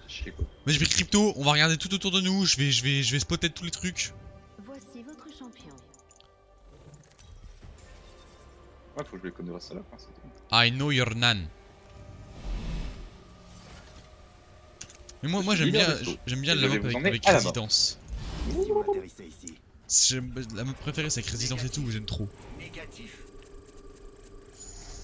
Chier quoi. Mais je vais crypto, on va regarder tout autour de nous, je vais spotter tous les trucs. Voici votre champion. Ouais, faut que je les connaisse ça là, c'est tout. I know your nan. Mais moi j'aime bien, la map avec résidence. Si vous atterrissez ici. La map préférée c'est avec résidence et tout, j'aime trop. Négatif.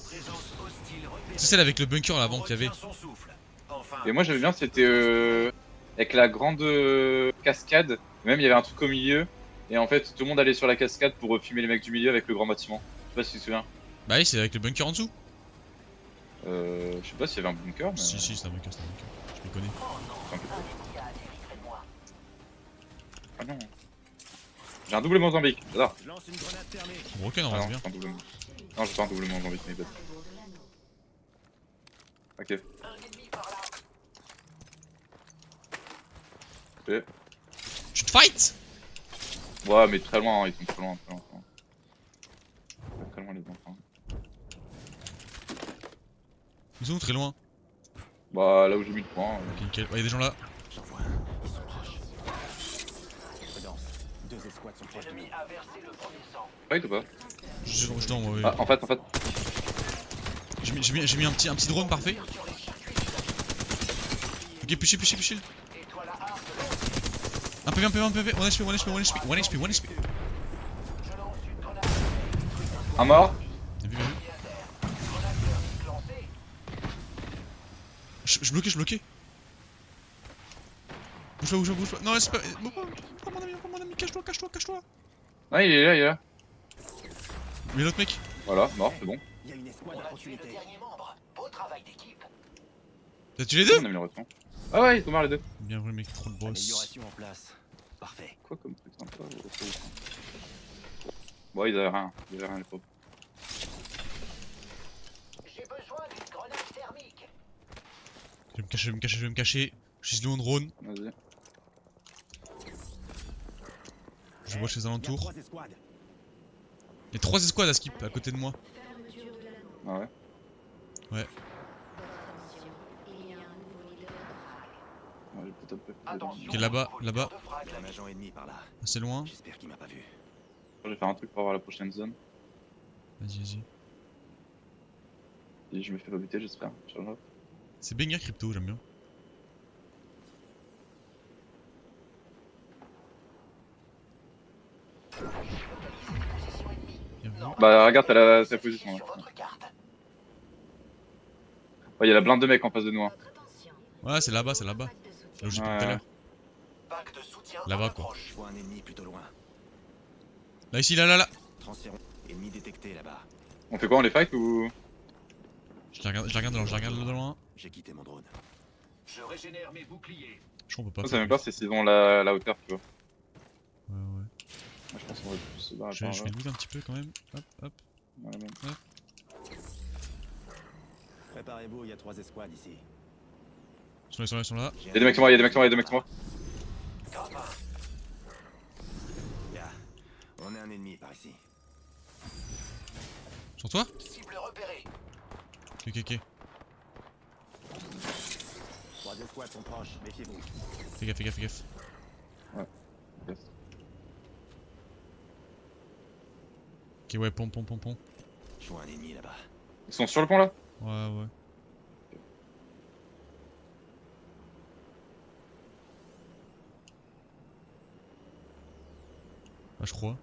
Présence hostile repérée. C'est celle avec le bunker là avant qu'il y avait. Retient son souffle. Enfin, Et moi j'aimais bien, c'était avec la grande cascade. Même il y avait un truc au milieu. Et en fait, tout le monde allait sur la cascade pour fumer les mecs du milieu avec le grand bâtiment. Je sais pas si tu te souviens. Bah oui, c'est avec le bunker en dessous. Je sais pas s'il y avait un bunker. Mais... Si, c'est un bunker, je le connais. Ah non. J'ai un double Mozambique, j'adore. Je lance une grenade thermique. Bon, ok, non, Ah c'est non, bien. j'ai pas un double. Non, j'ai pas un double Mozambique, mais bête. Ok. Ok. Tu te fight? Ouais, mais très loin, hein, ils sont très loin, très loin. Très loin les enfants. Ils sont où très loin? Bah là où j'ai mis le point. Ok, nickel. Y'a des gens là. J'en vois un. Ils sont proches. Prudence. 2 escouades sont proches de nous. L'ennemi a versé le premier sang. Fight ou pas? Je dors, moi, oui. Ah, en fait. J'ai mis un petit drone parfait. Ok, pushy. Et toi la harpe, Un PV, 1 HP. je lance une grenade. Un mort. T'as vu, Grenade thermique lancée. Je bloquais. Bouge pas. Non, c'est pas. Pas mon ami, cache-toi. Ah, il est là. Mais l'autre mec. Voilà, mort, c'est bon. Il y a une escouade On à a tué le proximité. dernier membre. Beau travail d'équipe. T'as tué les deux? On a mis le retour. Ah ouais, ils sont morts les deux. Bien vu, mec, trop le boss. Amélioration en place. Parfait. Quoi comme truc sympa Bon, ils avaient rien les pauvres. J'ai besoin d'une grenade thermique. Je vais me cacher. Je suis en drone. Vas-y. Je vois chez les Il y a alentours. 3 escouades. Il y a 3 escouades à skip à côté de moi. Fermeture de l'anneau. Ah ouais. Ouais. Attention, il y a un nouveau leader de frag. Ouais, j'ai peut-être pas fait Attention. Ok, là-bas. de frag. Il y a un agent ennemi par là. Assez loin. J'espère qu'il m'a pas vu. Je vais faire un truc pour avoir la prochaine zone. Vas-y. Et je me fais pas buter, j'espère. Inch'Allah. C'est banger crypto, j'aime bien. Bien vu. Bah, regarde, t'as ta position là. Sur votre carte. Ouais, y'a la blinde de mecs en face de nous. Hein. Votre attention. Ouais, c'est là-bas. Là Pack de où soutien. j'ai pris tout à l'heure. Pack de soutien. Là-bas, en quoi. approche. Je vois un ennemi plutôt loin. Là, ici, là. Transférons. Ennemi détecté là-bas. On fait quoi, on les fight ou. Je la regarde de loin. J'ai quitté mon drone. Je régénère mes boucliers. Je crois qu'on peut pas. Moi, ça me peur, c'est s'ils ont la hauteur, tu vois. Ouais. Moi, je pense qu'on va plus se barrer Je par vais là. loot un petit peu quand même. Hop. Ouais, bon. Préparez-vous, il y a 3 escouades ici. Ils sont là. Y'a des mecs sur moi, y'a des mecs sur moi. Grappin. Là. On est un ennemi par ici. Sur toi? Cible repérée. Ok. 3 escouades sont proches, méfiez-vous. Fais gaffe. Yes. Ok, ouais, pom. Je vois un ennemi là-bas. Ils sont sur le pont là? Ouais. Ah, je crois.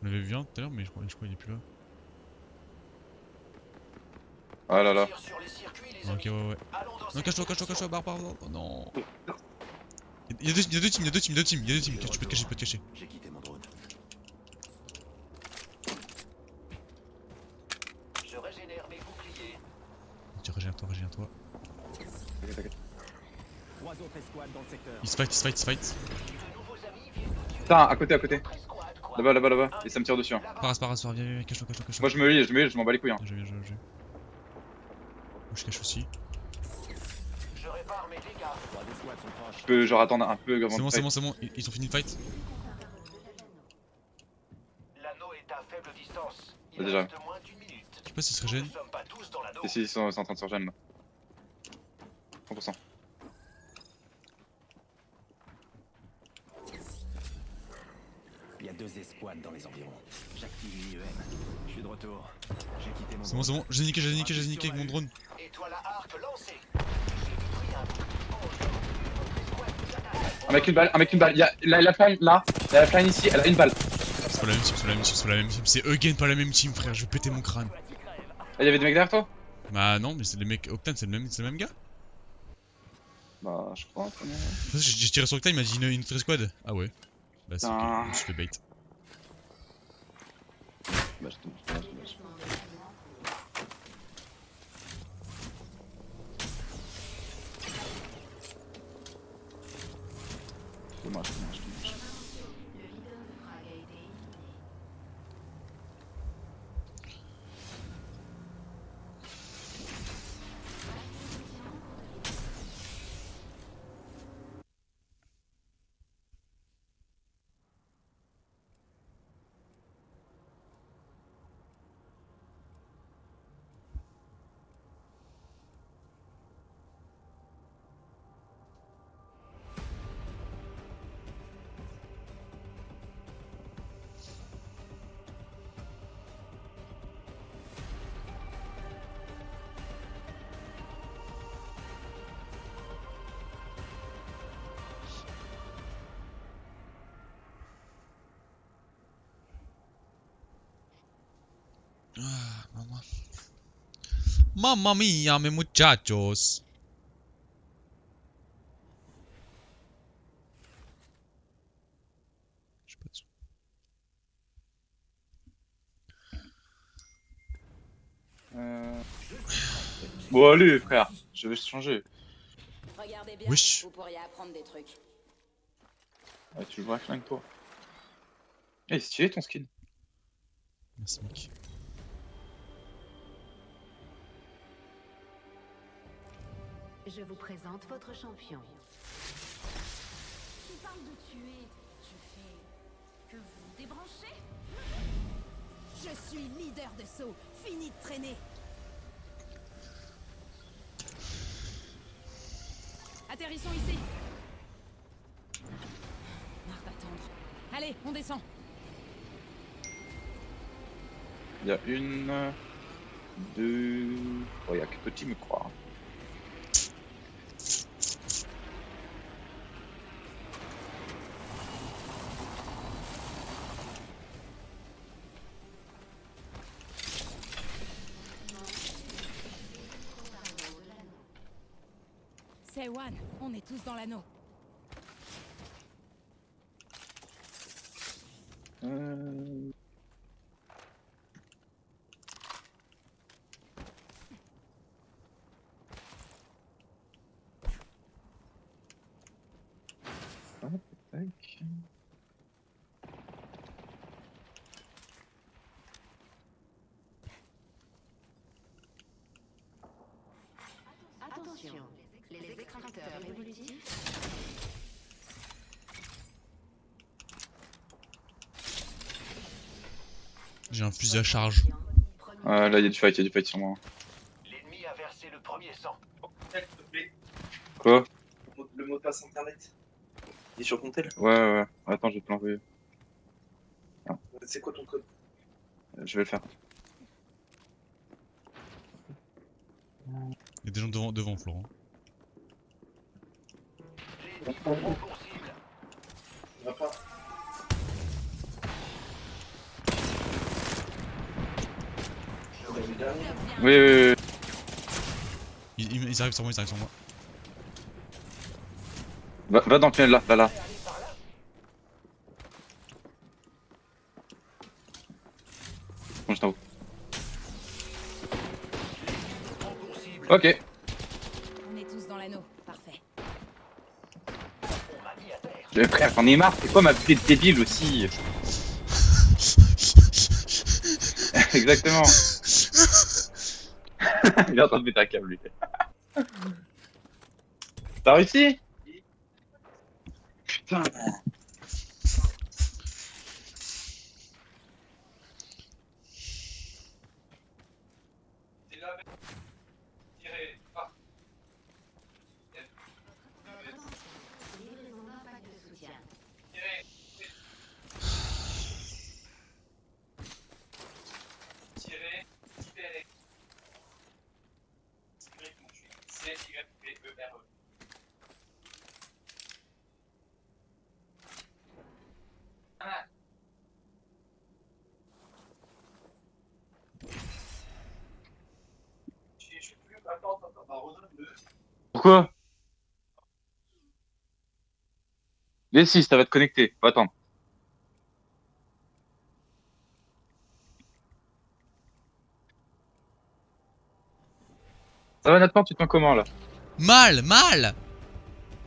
On l'avait vu un tout à l'heure, mais je crois qu'il est plus là. Ah là là. Tire sur les circuits, les Ah, ok, amis. ouais, ouais. Allons dans Non, cette cache-toi, direction. barre, oh non. Il y a deux teams, tu peux te cacher. J'ai quitté mon drone. Je régénère mes boucliers. Régénère-toi. T'inquiète, t'inquiète. 3 autres escouades dans le secteur. Il se fight. De nouveaux amis viennent nous tuer. Putain, à côté. Notre escouade, quoi. Là-bas. Et ça me tire dessus. Hein. Paras, viens, cache-toi. Moi je me heal, je m'en bats les couilles. Hein. Je viens. Moi, je cache aussi. Je répare mes dégâts. 3 escouades sont proches. Je peux genre attendre un peu avant de fight. C'est bon, ils ont fini le fight. L'anneau est à faible distance. Il Bah, déjà. reste moins d'une minute. Je sais pas s'ils se Nous régènent. ne sommes pas tous dans l'anneau. Si, ils sont en train de se rejoindre là. 100%. Il y a 2 escouades dans les environs. J'active l'IEM. Je suis de retour. J'ai quitté mon C'est bon. J'ai niqué avec mon drone. Étoile à arc lancée. J'ai détruit un but. Oh non. Notre escouade nous attaque. Un mec une balle. Il y a la flying là. Il y a la flying ici, elle a une balle. C'est pas la même team. C'est again pas la même team, frère. Je vais péter mon crâne. Ah, il y avait des mecs derrière toi? Bah non, mais c'est les mecs. Octane, c'est le même gars. Bah, je crois. J'ai tiré sur Octane, il m'a dit une free squad. Ah ouais. Bah c'est ok, Putain. je me suis fait bait. Bah, je te Dommage. Le leader de frag a été éliminé. Ah, Mamma mia, mes muchachos. J'ai pas de son. Bon, allez, frère, je vais changer. Regardez bien, Wesh. vous pourriez apprendre des trucs. Ouais, tu joues à flingue toi. Eh, c'est stylé ton skin. Merci mec. Je vous présente votre champion. Tu parles de tuer, je fais que vous débranchez. Je suis leader de saut, fini de traîner. Atterrissons ici. Marre d'attendre. Allez, on descend. Il y a une, deux. Oh, il y a que petit me croire. C'est One, on est tous dans l'anneau. Tac. Attention, les extracteurs évolutifs. J'ai un fusil à charge. Ah, là, il y a du fight sur moi. L'ennemi a versé le premier sang. S'il te plaît, Quoi? le mot de passe internet. Il est sur ton tel. Ouais. Attends, je vais te l'envoyer. C'est quoi ton code? Je vais le faire. Il y a des gens devant Florent. L'ennemi est bon cible. On va pas. Dernier. Oui, oui, oui. Ils arrivent sur moi, ils arrivent sur moi. Va dans le tunnel là, va là. Bon, j'étais en haut. Ok. On est tous dans l'anneau. Parfait. Le frère, j'en ai marre, c'est quoi ma petite de débile aussi? Exactement. Il est en train de mettre un câble lui. T'as réussi? Putain. Livraison d'un pack de soutien. Pourquoi? Mais si, ça va te connecter. Faut attendre. Ça va Nathan, tu te sens comment là? Mal, mal.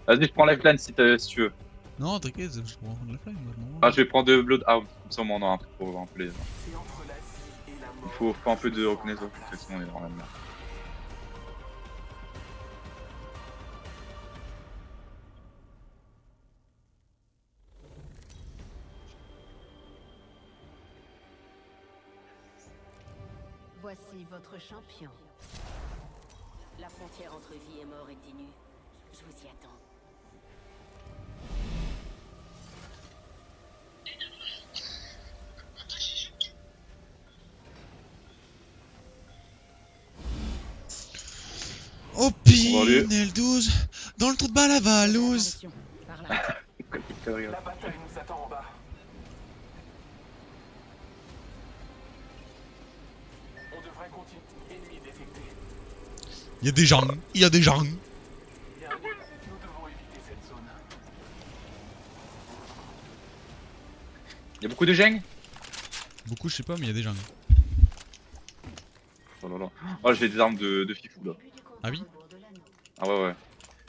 Vas-y, je prends Lifeline si tu veux. Non, t'inquiète, je prends la flamme maintenant. Ah, je vais prendre de Bloodhound, comme ça au moins on aura un truc pour voir un peu les. C'est entre la vie et la mort. Il faut un peu de reconnaissance, parce que sinon on est dans la merde. Voici votre champion. La frontière entre vie et mort est ténue. Je vous y attends. Oh On va aller. Pinel 12 dans le trou de balle à Valouz. Apparition. Par là. La bataille nous attend en bas. On devrait continuer. Ennemi détecté. Il y a des gens, il y a des gens. Il y a un nid. Nous devons éviter cette zone. Y'a beaucoup de geng? Beaucoup, je sais pas, mais il y a des gens. Oh là là. Oh, j'ai des armes de fifou là. Ah oui? Ah ouais, ouais.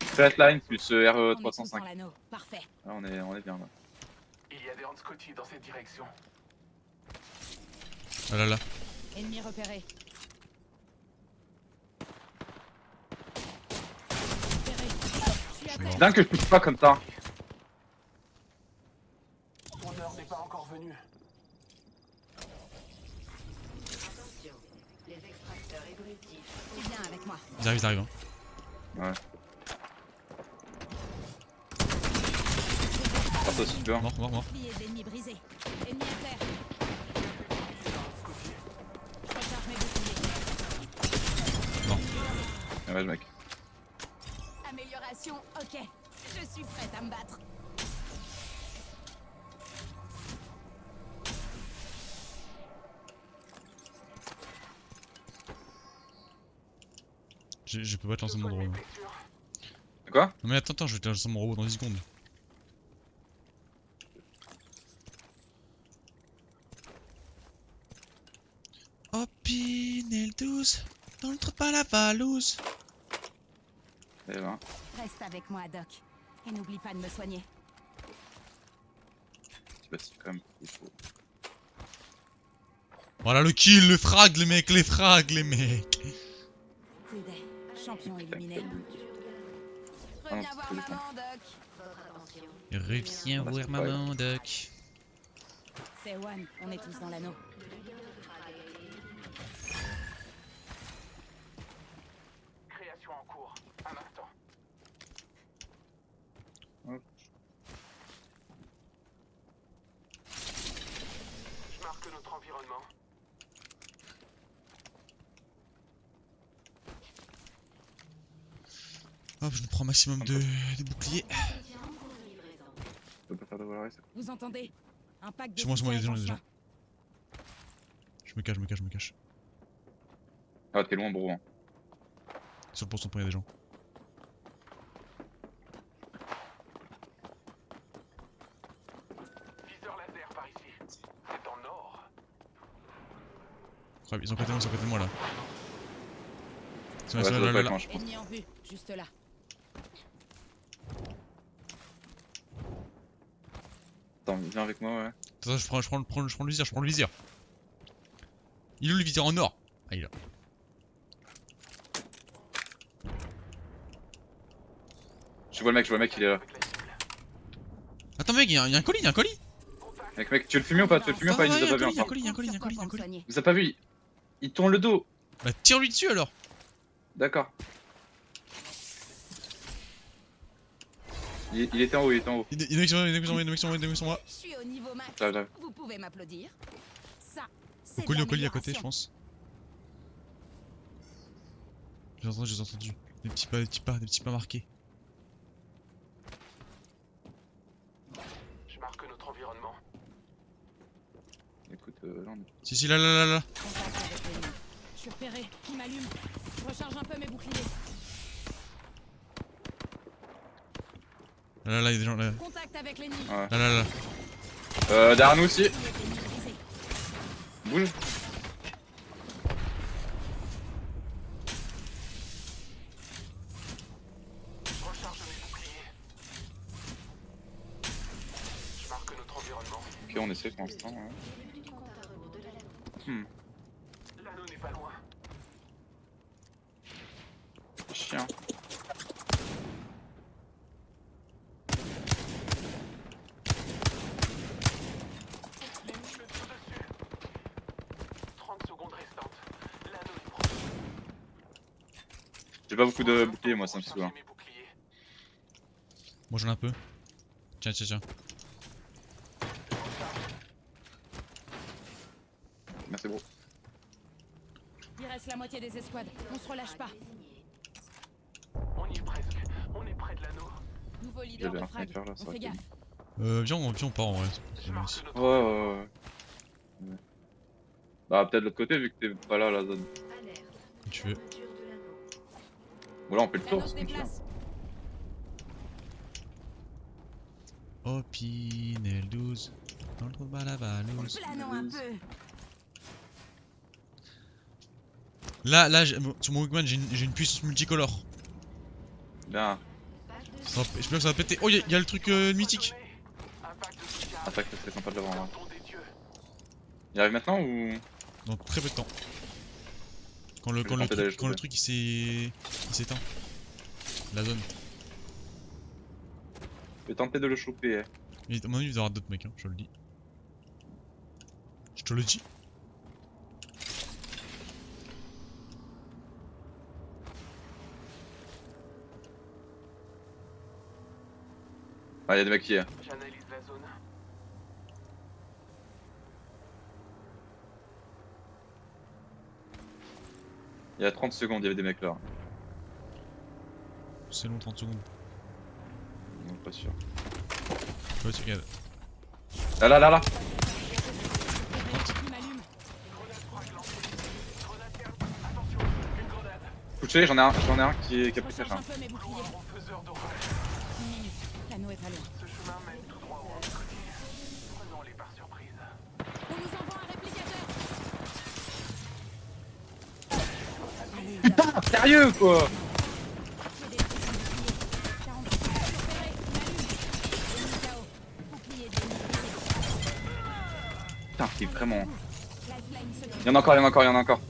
Flatline plus On est tous dans R305. l'anneau. Parfait. Ah, on est bien là. Il y a des Hanscotty dans cette direction. Ah là là. Ennemi repéré. Repéré. Je suis à terre. Dingue que je touche pas comme ça. Ton heure n'est pas encore venue. Attention, les extracteurs évolutifs. Tu viens avec moi. Ils arrivent, ils arrivent. Ouais. Ah, ça super. Mort, mort, mort. Bouclier d'ennemi brisé. Ennemi à terre. Je recharge mes boucliers. Ah ouais, mec. Amélioration, ok. Je suis prête à me battre. Je peux pas te lancer mon drone. Quoi? Non mais attends, je vais te lancer mon robot dans 10 secondes. Oh Pinel 12 dans le trou de balle à Valouz. Eh ben. Reste avec moi, Doc. Et n'oublie pas de me soigner. C'est pas si quand même. Il faut. Voilà le kill, le frag les mecs, les frags les mecs. Coudet, champion éliminé. Ah non, Reviens voir c'est le maman, Doc. Votre attention. Reviens Bah, voir c'est pas maman Doc. C'est One, on est tous dans l'anneau. Création en cours. Un instant. Hop. Je marque notre environnement. Hop, je me prends un maximum de boucliers. Je peux pas faire de voler ça. Vous entendez? Un pack de C'est moi, il y a des gens, il y a des soutien gens. Je me cache, je me cache, je me cache. Ah, t'es loin, bro. Hein. Sur le pont, il y a des gens. Viseur laser par ici. C'est en or. Ouais, ils sont à côté de moi là. Ils sont Ouais, ça là, doit là, pas là, être là. loin, je pense. Ennemi en vue, juste là. Attends, viens avec moi, ouais. Attends, je prends le visir, Il est où le visir en or? Ah, il est là. Je vois le mec, il est là. Attends mec, il y a un colis, Mec, tu veux le fumer ou pas? Tu veux le fumer ou pas? Il nous a pas vu un encore. colis. Il nous a pas vu, il tourne le dos. Bah tire-lui dessus alors. D'accord. Il était en haut, Il y a des mecs sur moi. Je suis au niveau max. J'arrive. Vous pouvez m'applaudir. Ça, Au c'est de colis la à côté, je amélioration. pense. J'ai entendu. Des petits pas marqués. Je marque notre environnement. Écoute, là on est... Si, là. Contact avec l'ennemi. Je suis repéré, il m'allume. Je recharge un peu mes boucliers. Là, il y a des gens là. Contact avec l'ennemi. Ouais. Là. Derrière nous aussi. Ennemi brisé. Bouge. Je recharge mes boucliers. Je marque notre environnement. Ok, on essaie pour l'instant. Ouais. Du compte à rebours de l'anneau. L'anneau n'est pas loin. Chien. L'ennemi me tire dessus. 30 secondes restantes. L'anneau est proche. J'ai pas beaucoup de boucliers, moi, ça me saoule. Hein. Mes boucliers. Moi j'en ai un peu. Tiens. Merci, bro. Il reste la moitié des escouades. On se relâche pas. On y est presque. On est près de l'anneau. Nouveau leader J'avais de un frag. sniper là, ça On aurait fait été gaffe. Viens, on part en vrai. Je marque notre Ouais. Bah, peut-être de l'autre côté, vu que t'es pas là, la zone. Alerte. Comme tu veux. Fermeture de l'anneau. Bon, là, on fait le tour, L'anneau se c'est comme ça. déplace. Oh, Pinel 12. Dans le trou de balle à ballouse. Planons un peu. Là, sur mon Wigman, j'ai une puissance multicolore. Bien. J'espère que ça va péter. Oh, y a le truc mythique. impact de soutien. Attaque, c'est sympa de l'avoir là. Don des dieux. Il arrive maintenant ou. Dans très peu de temps. Quand le tenter d'aller choper. truc il s'éteint. La zone. Je vais tenter de le choper. Mais à mon avis, il y aura d'autres mecs, hein, je te le dis. Je te le dis. Ah, y'a des mecs qui est. J'analyse la zone. Il y a 30 secondes, il y avait des mecs là. C'est long, 30 secondes. Non, pas sûr. Ouais, tu regardes. Là. Il m'allume. Touché, j'en ai un qui a pris Recharge flèche. un Hein. peu mes boucliers. Faiseur d'orage. Une minute. L'anneau est pas loin. Ce chemin mène tout droit au côté. Prenons-les par surprise. On nous envoie un réplicateur. Allez, Putain, sérieux quoi. j'ai des petits boucliers. 40 secondes. Repéré. Il m'allume. Ennemi KO. Bouclier d'ennemi brisé. Putain, c'est vraiment. Lifeline seconde. Il y en a encore.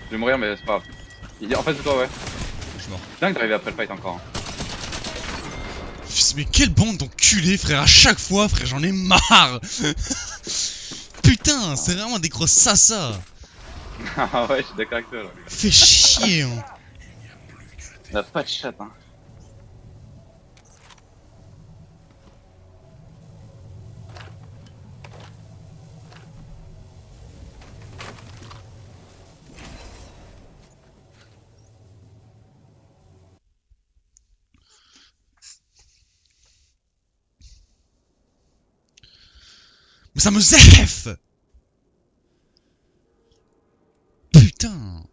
Je vais mourir, mais c'est pas grave. Il est en face de toi, ouais. Je suis mort. Dingue d'arriver après le fight encore. Hein. Mais quelle bande d'enculés, frère, à chaque fois, frère, j'en ai marre. Putain, c'est vraiment des gros sasa. Ah ouais, je suis d'accord avec toi là. Fais chier, hein. On a pas de chat, hein. Mais ça me zeffe. Putain.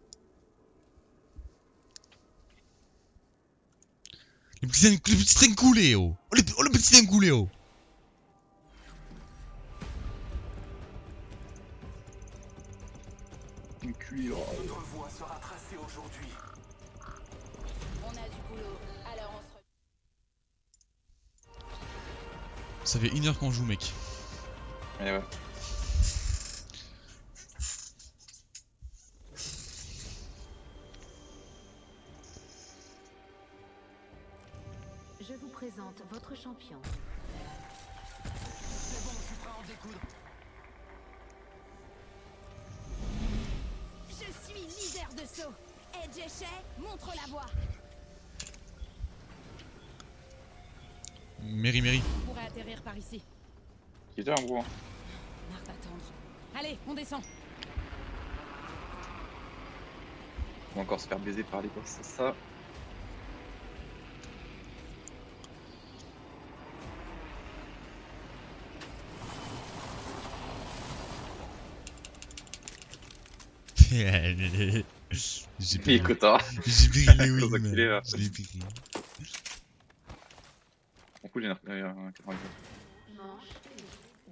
Le petit enculé, oh. Oh, le petit enculé, oh. Enculé, oh. Notre voie sera tracée aujourd'hui. On a du boulot, alors on se... Ça fait 1 heure qu'on joue, mec. Et ouais. Je vous présente votre champion. C'est bon, je suis prêt à en découdre. Je suis leader de saut. Edge Shay, montre la voie. Mary. On pourrait atterrir par ici. Qui était un gros. Marre d'attendre. Allez, on descend. On va encore se faire baiser par les gosses, c'est ça. J'ai Les quotas. brillé, oui, Cause enculé, là. je l'ai brillé. En coup, j'ai un 90. Manche finie.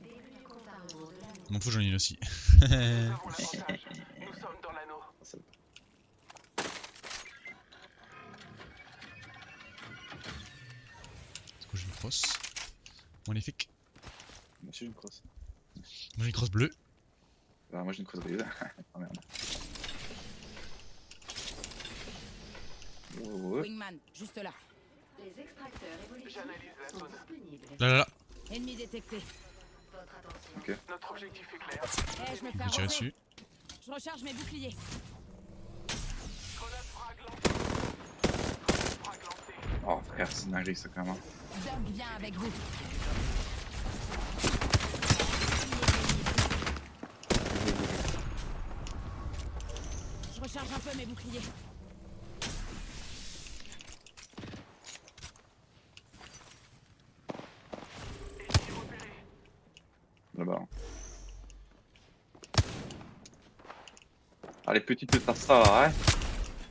Début du compte à rebours de l'année. M'en faut, j'en ai une aussi. Nous avons l'avantage. Nous sommes dans l'anneau. Est-ce que j'ai une crosse? Magnifique. Moi aussi, j'ai une crosse. Moi j'ai une crosse bleue. Bah, moi, j'ai une crosse brise. Oh merde. Oh, ouais. Wingman, juste là. Les extracteurs évolutifs J'analyse la sont zone. disponibles. Là. Ennemi détecté. Votre attention. Notre objectif est clair. Eh, je me On fais peut tirer arroser. dessus. Je recharge mes boucliers. Grenade frag lancée. Grenade frag lancée. Oh frère, c'est une dinguerie ça quand même. Hein. Doug vient avec vous. Je recharge un peu mes boucliers. Ennemi repéré. Là-bas. Hein. Allez, petite de faire ça là, ouais.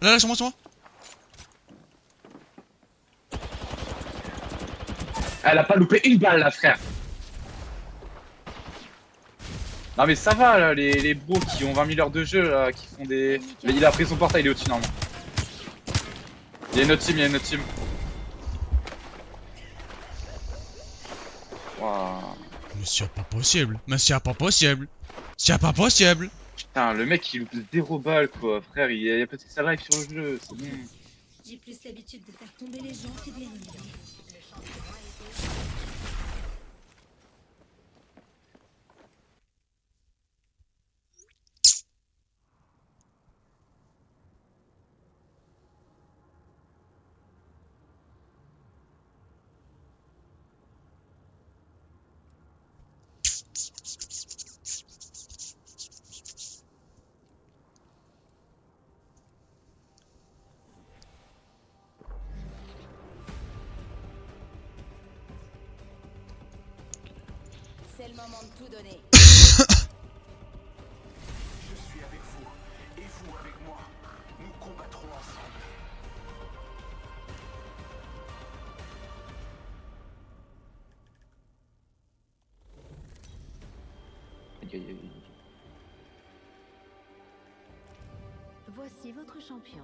Là, sur moi. Elle a pas loupé une balle là, frère. Non mais ça va là, les bros qui ont 20 000 heures de jeu là, qui font des... Il a pris son portail, il est au-dessus normalement. Il y a une autre team, Waouh. Mais c'est pas possible. Putain, le mec il loupe 0 balles quoi, frère, il a peut-être sa life sur le jeu, c'est bon. J'ai plus l'habitude de faire tomber les gens que de les réunir. C'est le moment de tout donner. Je suis avec vous. Et vous avec moi. Nous combattrons ensemble. Voici votre champion.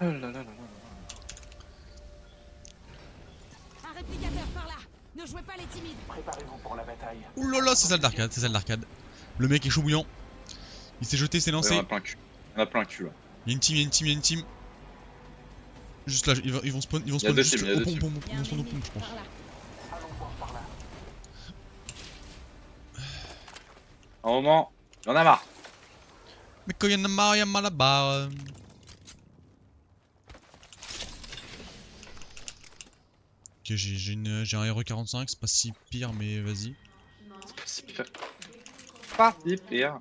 Oh là là là là. Un réplicateur par là. Ne jouez pas les timides. Préparez-vous pour la bataille. Ouh là là, c'est salle d'arcade, Le mec est chaud bouillant. Il s'est jeté, s'est Ouais, lancé. on a plein cul. On a plein cul là. Il y a une team. Juste là, ils vont spawn, Il y a deux teams, il y a deux au teams. pont, Il y a ils vont un spawn au ennemi pont, je pense. par là. Allons voir par là. Un moment, il y en a marre. Mais quand il y en a marre, il y a mal là-bas. Ok, j'ai un RE45, c'est pas si pire, mais vas-y. C'est pire. Pas si pire.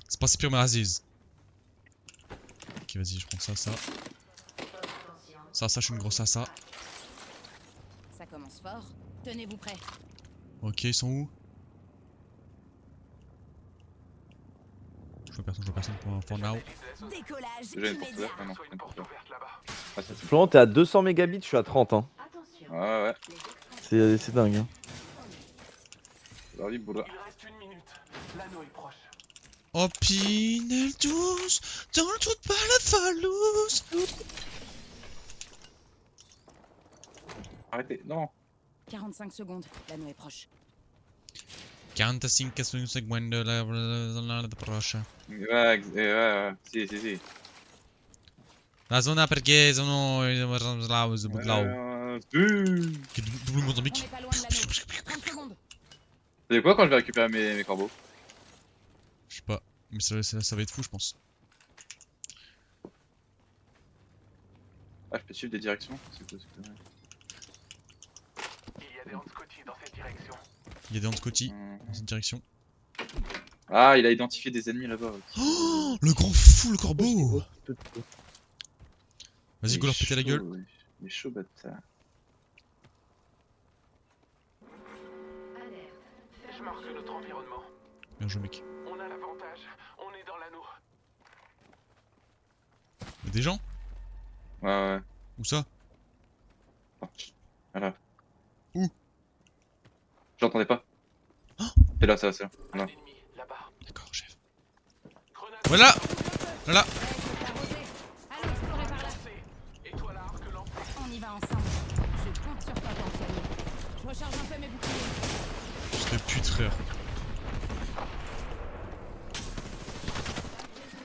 C'est pas si pire, mais Aziz. Ok, vas-y, je prends ça. Ça, je suis une grosse ça. commence fort. Tenez-vous prêts. Ok, ils sont où? Je vois personne pour now. Décollage Déjà une porte immédiat. ouverte, ah non, Soit une une porte porte ouverte. ouverte là-bas. Ah, ça c'est Florent, t'es à 200 mégabits, je suis à 30. Hein. Attention, Ouais, ouais. C'est dingue. Hein. Alors, lui, boulot. Il reste 1 minute. L'anneau est proche. Oh Pinel douce, dans le trou de balle à Falouse. Arrêtez, non. 45 secondes, l'anneau est proche. 45 secondes de la proche. Ouais, si. La zona perché sono double On Mozambique. n'est pas loin de l'anneau. 30 secondes. C'est quoi quand je vais récupérer mes corbeaux? Je sais pas, mais ça va être fou je pense. Ah, je peux suivre des directions? C'est quoi ce connerie? Il y a des Scotty dans cette direction. Il y a des Scotty dans cette direction. Ah, il a identifié des ennemis là-bas. Oh, le grand fou, le corbeau. Vas-y, go leur péter la gueule. Il est chaud, bâtard. alerte. Je marque notre environnement. Bien joué mec. On a l'avantage. On est dans l'anneau. Y'a des gens? Ouais. Où ça? Voilà. Où? J'entendais pas. C'est là, c'est là. Un Là. ennemi là-bas. D'accord, chef. Grenade. Voilà. Voilà. Allons explorer par là. Étoile à arc lancé. On y va ensemble. Je compte sur toi pour me soigner. Je recharge un peu mes boucliers. Je te pute frère.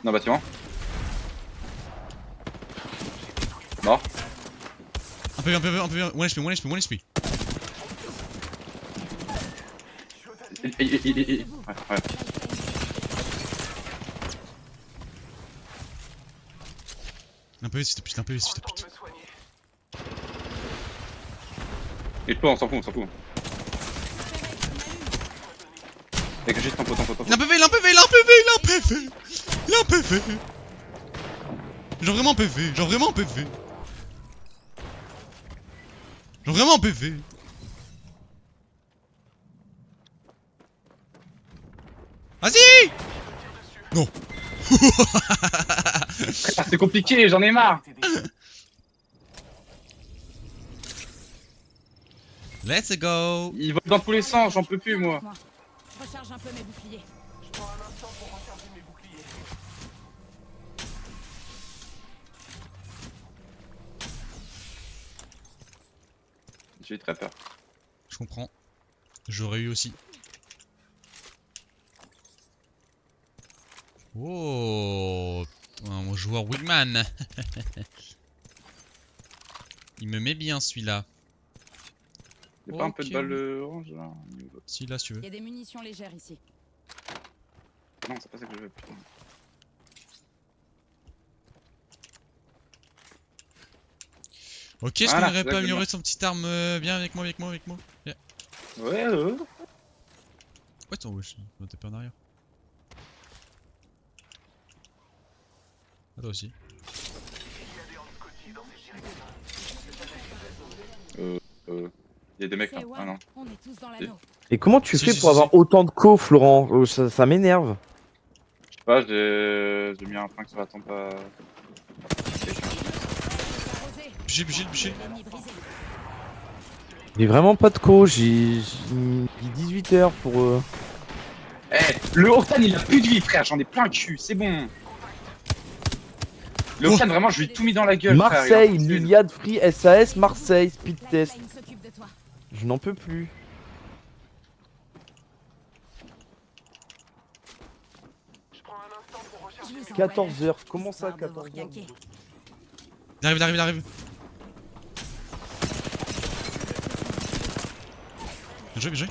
Non, bâtiment. Mort. Un peu bien. One HP. Ouais. Un peu, s'il te plaît. Prends le temps de me soigner. Et toi, on s'en fout. Y'a juste un pot. Il a un PV. Genre vraiment PV. Vas-y. Non. Ah, c'est compliqué, j'en ai marre. Let's go. Il vole dans tous les sens, j'en peux plus moi. Je recharge un peu mes boucliers. Je prends un instant pour recharger mes boucliers. J'ai eu très peur. Je comprends. J'aurais eu aussi. Oh, un joueur Wigman. Il me met bien celui-là. Y'a pas un peu de Ok. balle orange là? Si là si tu veux. Il y a des munitions légères ici. Non, c'est pas ça que je veux, putain. Ok, est-ce Voilà, qu'on irait c'est là pas que améliorer je son petite arme? Viens avec moi. Viens. Ouais. Ouais, attends, wesh, on va taper en arrière. Ah, toi aussi. Il y a des Scotty dans cette direction. Y'a des mecs là. C'est Ah non. One, on est tous dans l'anneau. Et comment tu Si, fais si, pour si, avoir autant de co, Florent? Ça m'énerve. Je sais pas, j'ai mis un flingue sur la tempe à. Bûcher. L'ennemi brisé. J'ai vraiment pas de co, j'ai mis 18 heures pour... Eh, le Octane il a plus de vie frère, j'en ai plein le cul, c'est bon. Le Octane vraiment je lui ai tout mis dans la gueule frère. Marseille, il en fait Liliade Free, SAS, Marseille, speed test. Lifeline s'occupe de toi. Je n'en peux plus. Je prends un instant pour recharger Je mes vous 14 heures, comment ça Histoire de vous 14 heures? requinquer. Il arrive. Bien joué.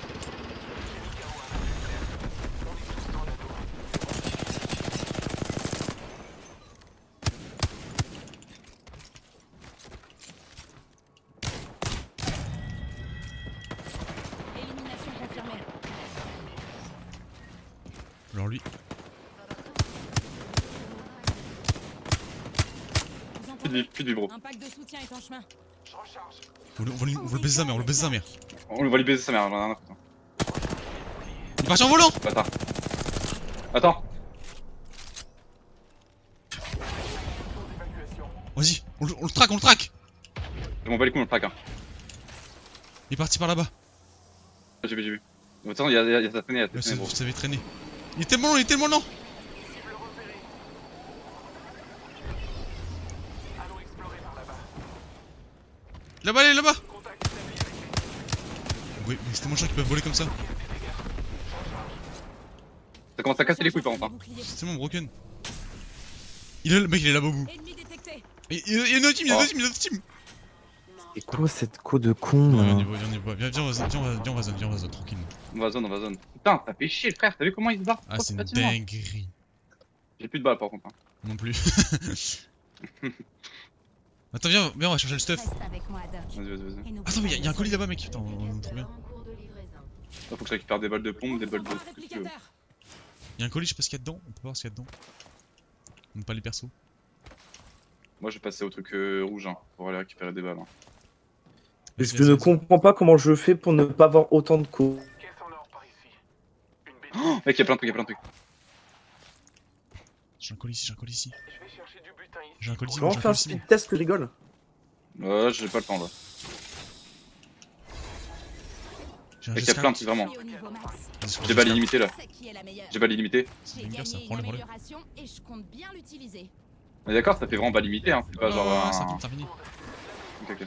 Élimination confirmée. Alors lui. Vous Plus de vie, entendez? plus de vie bro. Un pack de soutien est en chemin. Je recharge. On va le baiser sa mère, on le baise sa mère. On va lui baiser sa mère, j'en ai rien à foutre. Il est parti en volant. Bâtard. Attends. Évacuation. Vas-y, on le traque, on le traque. Je m'en bats les couilles, on le traque. Hein. Il est parti par là-bas. J'ai vu. Attends, il y a sa traînée, Ouais, bro. ça avait traîné. Il est tellement lent, il est tellement lent. Cible repérée. Allons explorer par là-bas. Là-bas, allez, là-bas. Contact établi avec les... Oui, mais c'était moins chiant qu'ils peuvent voler comme ça. Ça commence à casser les couilles par contre. Hein. C'est tellement broken. Le mec, il est là-bas au bout. Ennemi détecté. Il y a une autre team, il y a une autre team. C'est quoi cette co de con Non, là? il y en a pas. Viens, on va zone, tranquillement. On va zone. Putain, t'as fait chier, frère. T'as vu comment il se barre? Ah, c'est une facilement. dinguerie. J'ai plus de balles par contre. Hein. Non plus. Attends, viens, on va chercher le stuff. Reste avec moi, Doc. Vas-y. Et n'oublie Attends, mais pas y a un de colis sauver là-bas, mec. les Putain, on est trop bien. En cours de livraison. Là, faut que je récupère des balles de plomb, des balles de. réplicateur. Y'a un colis, je sais pas ce qu'il y a dedans. On peut voir ce qu'il y a dedans. On pas les persos. Moi, je vais passer au truc rouge hein, pour aller récupérer des balles. Hein. Je ne comprends pas comment je fais pour ne pas avoir autant de co. Caisse en or par ici. Une bêtise. Oh, mec, y'a plein de trucs, J'ai un colis ici, Je vais chercher du butin ici. J'ai un colis ici. Comment on fait un speed test que je rigole? Ouais, j'ai pas le temps là. J'ai un Mec, y'a plein de trucs vraiment. Au niveau max. J'ai balles illimitées là. C'est qui est la meilleure. J'ai balles illimitées. J'ai Bien ça, gagné une prends-le. amélioration et je compte bien l'utiliser. On est d'accord, ça fait vraiment balles limitées. Hein. C'est pas genre. Ça finit. Ok.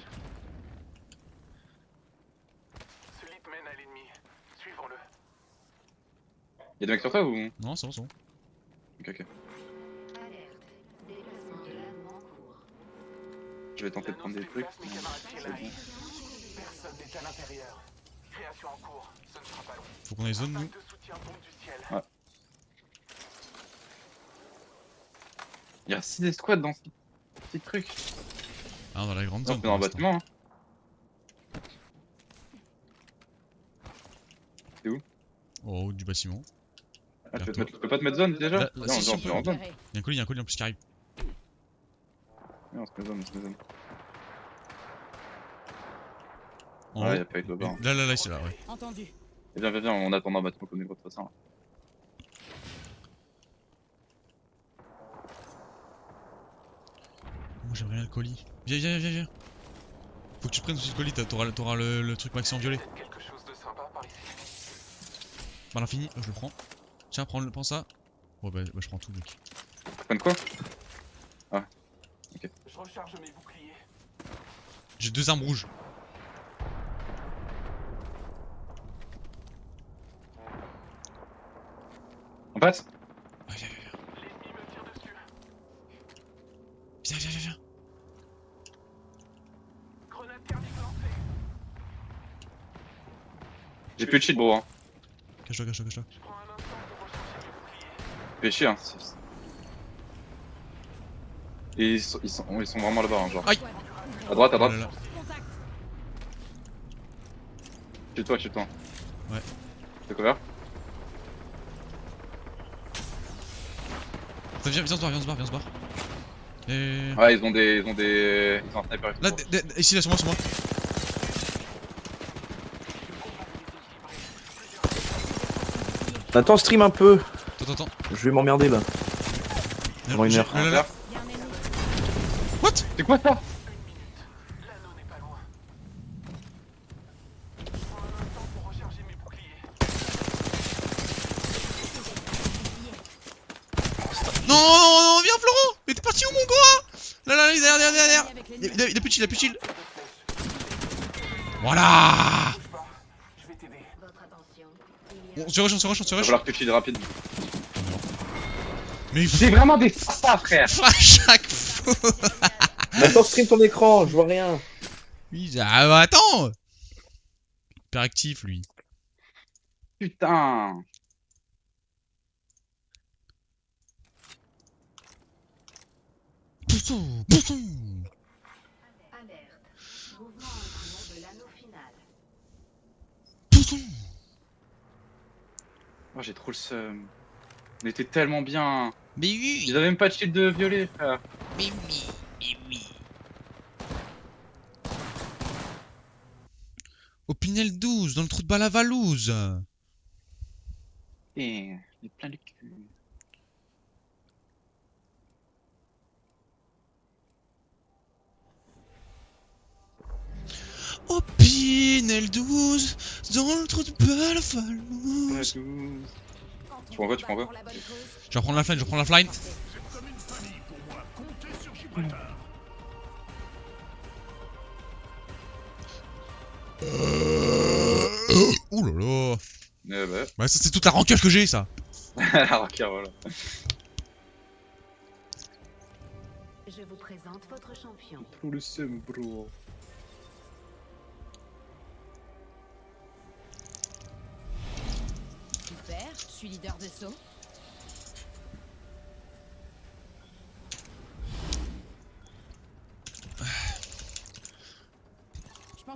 Ce lit mène à l'ennemi. Suivons-le. Y'a des mecs sur toi ou? Non, c'est bon. Ok. Alerte. Déplacement de l'arme en cours. Je vais tenter de prendre des trucs. Mes camarades C'est tirent bon. Personne n'est à l'intérieur. Création en cours. Ce ne sera pas long. Faut qu'on ait zone, nous. Vague de soutien tombe du ciel. Ouais. Y'a 6 escouades dans ce petit truc. Ah, dans la grande Non, zone. c'est dans le pour l'instant. bâtiment. Hein. Oh, haut du bâtiment. Ah, tu Bientôt. peux pas te mettre zone déjà? Là, Non, si, on si. peut en zone. Y'a un colis en plus qui arrive. On se met zone. En Ouais, haut. y'a pas eu de bas. Là, c'est là, ouais. Entendu. Viens, on attend dans le bâtiment qu'on est de toute façon. Moi, j'aimerais bien le colis. Viens. Faut que tu prennes aussi le colis, t'auras le truc maxi en violet. Peut-être quelque chose de sympa par ici. Bah, l'infini, je le prends. Tiens, prends ça. Ouais, bah, je prends tout, mec. Prends quoi? Je recharge mes boucliers. J'ai 2 armes rouges. On passe? Ouais, L'ennemi me tire dessus. viens. Grenade thermique lancée. J'ai plus de shield, bro. Hein. Cache-toi. Je prends un instant pour recharger mes boucliers. Fais chier, hein. Et ils sont vraiment là-bas, hein, genre. Aïe. À droite. Oh là là. Contact. Chez toi. Ouais. T'es couvert? Attends, viens se barre. Ouais, ils ont un sniper. Là, ici, là, sur moi. Attends, stream un peu. Attends. Je vais m'emmerder là. Pendant une heure. Là. Y a un ennemi. What? C'est quoi ça? L'anneau n'est pas loin. Je prends un instant pour recharger mes boucliers. Non, viens, Florent. Mais t'es parti où, mon gars? Là, il est derrière. Avec Il l'ennemi. a plus de shield, Voilà. Bouge pas. Je vais t'aider. Votre attention. Il y a On se rush. Il va falloir que tu shield rapide. Mais il faut C'est vraiment des ça, frère! à chaque fois. Attends, stream ton écran, je vois rien. Oui, ah, bah, attends. Hyper actif, lui. Putain! Poussou. alerte. Mouvement en cours de l'anneau final. Oh, j'ai trop le seum. On était tellement bien. Mais oui. Ils avaient même pas de shield de violet, frère. Mais oui. Au Pinel 12, dans le trou de balle à Valouz. Et il est plein de cul. Au Pinel 12, dans le trou de balle à Valouz. Tu prends quoi, tu prends quoi? Je vais reprendre la fline, je reprends la fline. Ouh là là. Bah, Bah ça c'est toute la rancœur que j'ai ça. la rancœur, voilà. Je vous présente votre champion. Pour le seum, bro. Super, je suis leader de saut.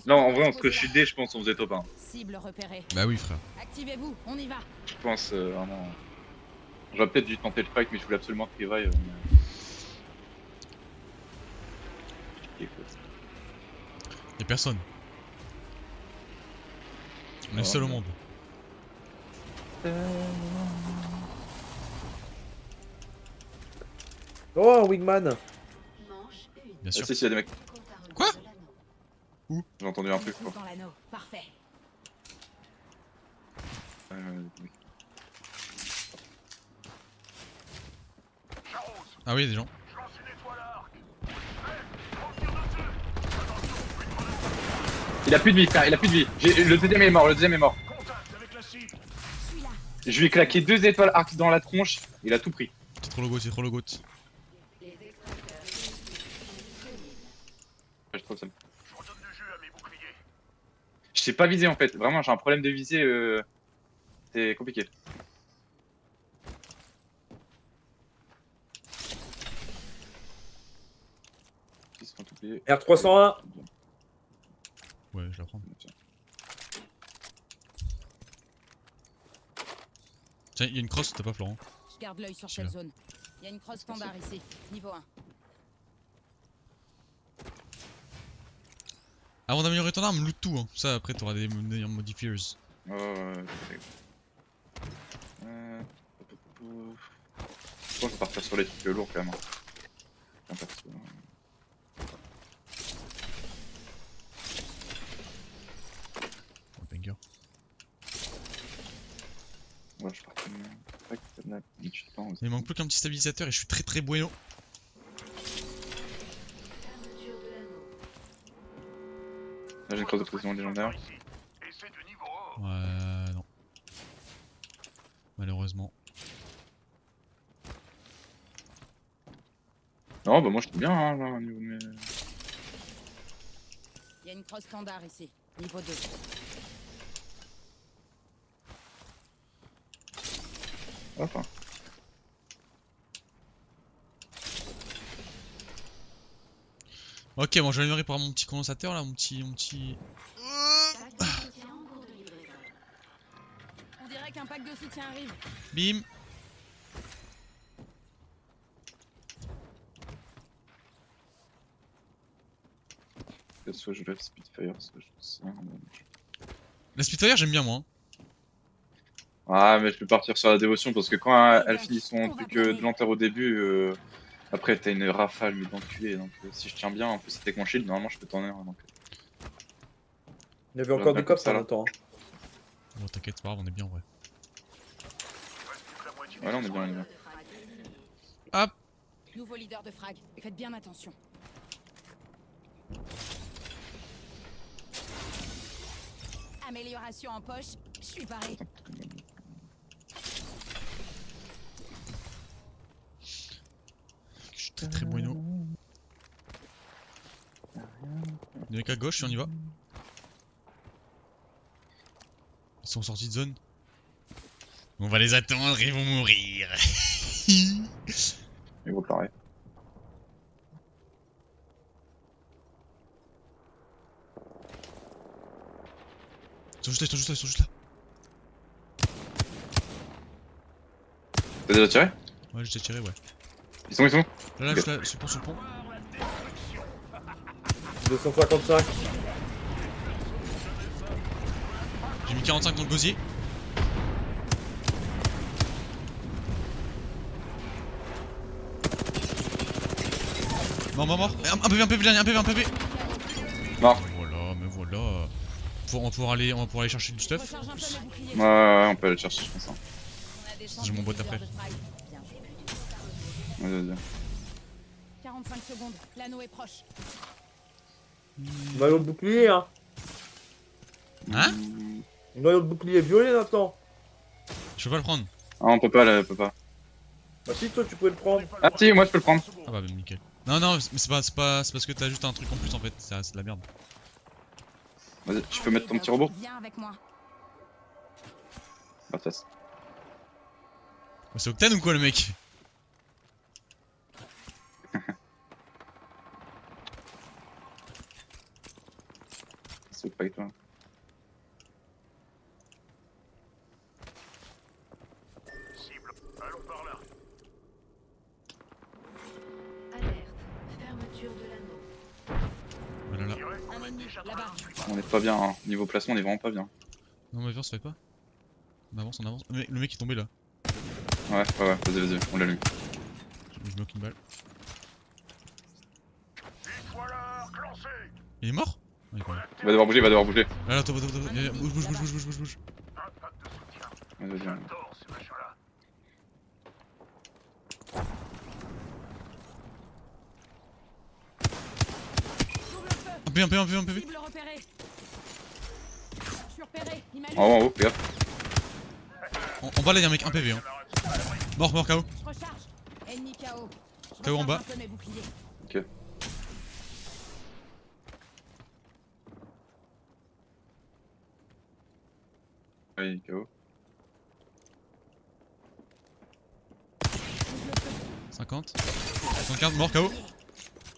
Non, en vrai, on se shieldait, je pense, on faisait top 1. Cible repérée. Bah oui frère. Activez-vous, on y va. Je pense vraiment. J'aurais peut-être dû tenter le fight, mais je voulais absolument revive. Y'a personne. On est le seul au monde. Oh, Wingman. Manche 1. Bien sûr. Si, si, y'a des mecs. Quoi? J'ai entendu un truc, quoi. Dans l'anneau, parfait. Ah oui, y'a des gens. Je lance une étoile à arc. Il a plus de vie, frère, il a plus de vie. Le deuxième est mort, le deuxième est mort. Contact avec la cible. Je lui ai claqué 2 étoiles arc dans la tronche, il a tout pris. C'est trop le goat, c'est trop le goat. Je trouve ça. Je redonne du jeu à mes boucliers. Je sais pas viser en fait, vraiment j'ai un problème de viser, c'est compliqué. Ils se font oublier. R301. Ouais, je la prends. Tiens, y'a une crosse, t'as pas Florent? Je garde l'œil sur Je cette suis zone. Il y a une crosse standard ici, niveau 1. Avant d'améliorer ton arme, loot tout hein. Ça après t'auras des modifiers. Ouais, je pense que je vais partir sur les trucs lourds quand même. Un perso. Oh, banger. Ouais, je pars comme ça. Il manque plus qu'un petit stabilisateur et je suis très très bueno. Là j'ai une crosse de précision légendaire. Et c'est du niveau 1. Ouais, non. Malheureusement. Non, bah moi je suis bien hein, là, au niveau de mes. Il y a une crosse standard ici, niveau 2. Enfin. Ok, bon, je vais améliorer par mon petit condensateur là, mon petit. On dirait qu'un pack de soutien arrive. Bim! Soit je lève Spitfire, soit je sais. La Spitfire, j'aime bien moi. Hein. Ah, mais je peux partir sur la dévotion parce que quand elle finit son truc de lanterne au début, après t'as une rafale mais d'enculé. Donc si je tiens bien, en plus c'était avec mon shield, normalement je peux t'en heure. Donc... Il y avait encore du cops en là. même temps. Bon, t'inquiète, c'est pas grave, on est bien en vrai. Ouais, là on est bien, on est bien. Hop! Nouveau leader de frag, faites bien attention. Amélioration en poche, je suis paré. Je suis très très bueno. Il y en a qu'à gauche si on y va. Ils sont sortis de zone. On va les attendre, ils vont mourir. Ils vont pleurer. Ils sont juste là. T'as déjà tiré? Ouais, j'ai tiré, ouais. Ils sont Là, Ok. je suis sur le pont. 255. J'ai mis 45 dans le gosier. Mort. Un PV, un PV. Mort. Voilà, mais voilà. On va pouvoir aller chercher du stuff. Recharge un peu mes boucliers. Ouais, on peut aller le chercher, je pense. Hein. On a des J'ai mon chances boîte de après. leader de Pride. Bien joué. Vas-y. 45 secondes, l'anneau est proche. Noyau de bouclier, hein. Hein? Noyau de bouclier violet, Nathan. Je peux pas le prendre. Ah, on peut pas, là, on peut pas. Bah si, toi, tu pouvais le prendre. Ah, si, moi je peux le prendre. Ah bah nickel. Non, mais c'est parce que t'as juste un truc en plus en fait, c'est de la merde. Vas-y, tu peux mettre ton petit robot. Viens avec moi. Bah, face. C'est Octane ou quoi le mec? C'est pas avec toi. Alerte. Fermeture de l'anneau. Voilà là. Un ennemi, là-bas. On est pas bien, hein. Niveau placement, on est vraiment pas bien. Non mais viens, ça fait pas. On avance. Le mec est tombé là. Ouais, vas-y, on l'allume. Je bloque une balle. Il est mort? Ouais, il est pas mort. Il va devoir bouger. Là, toi, bouge. Vas-y. Un PV. Cible repérée. Je suis repéré, il m'a lu. En haut, fais gaffe. En bas là y'a un mec, un PV hein. Mort, KO. Je recharge. Ennemi KO. Je KO en recharge bas. un peu mes boucliers. Ok. Oui, KO. 50. 75, mort, KO. Je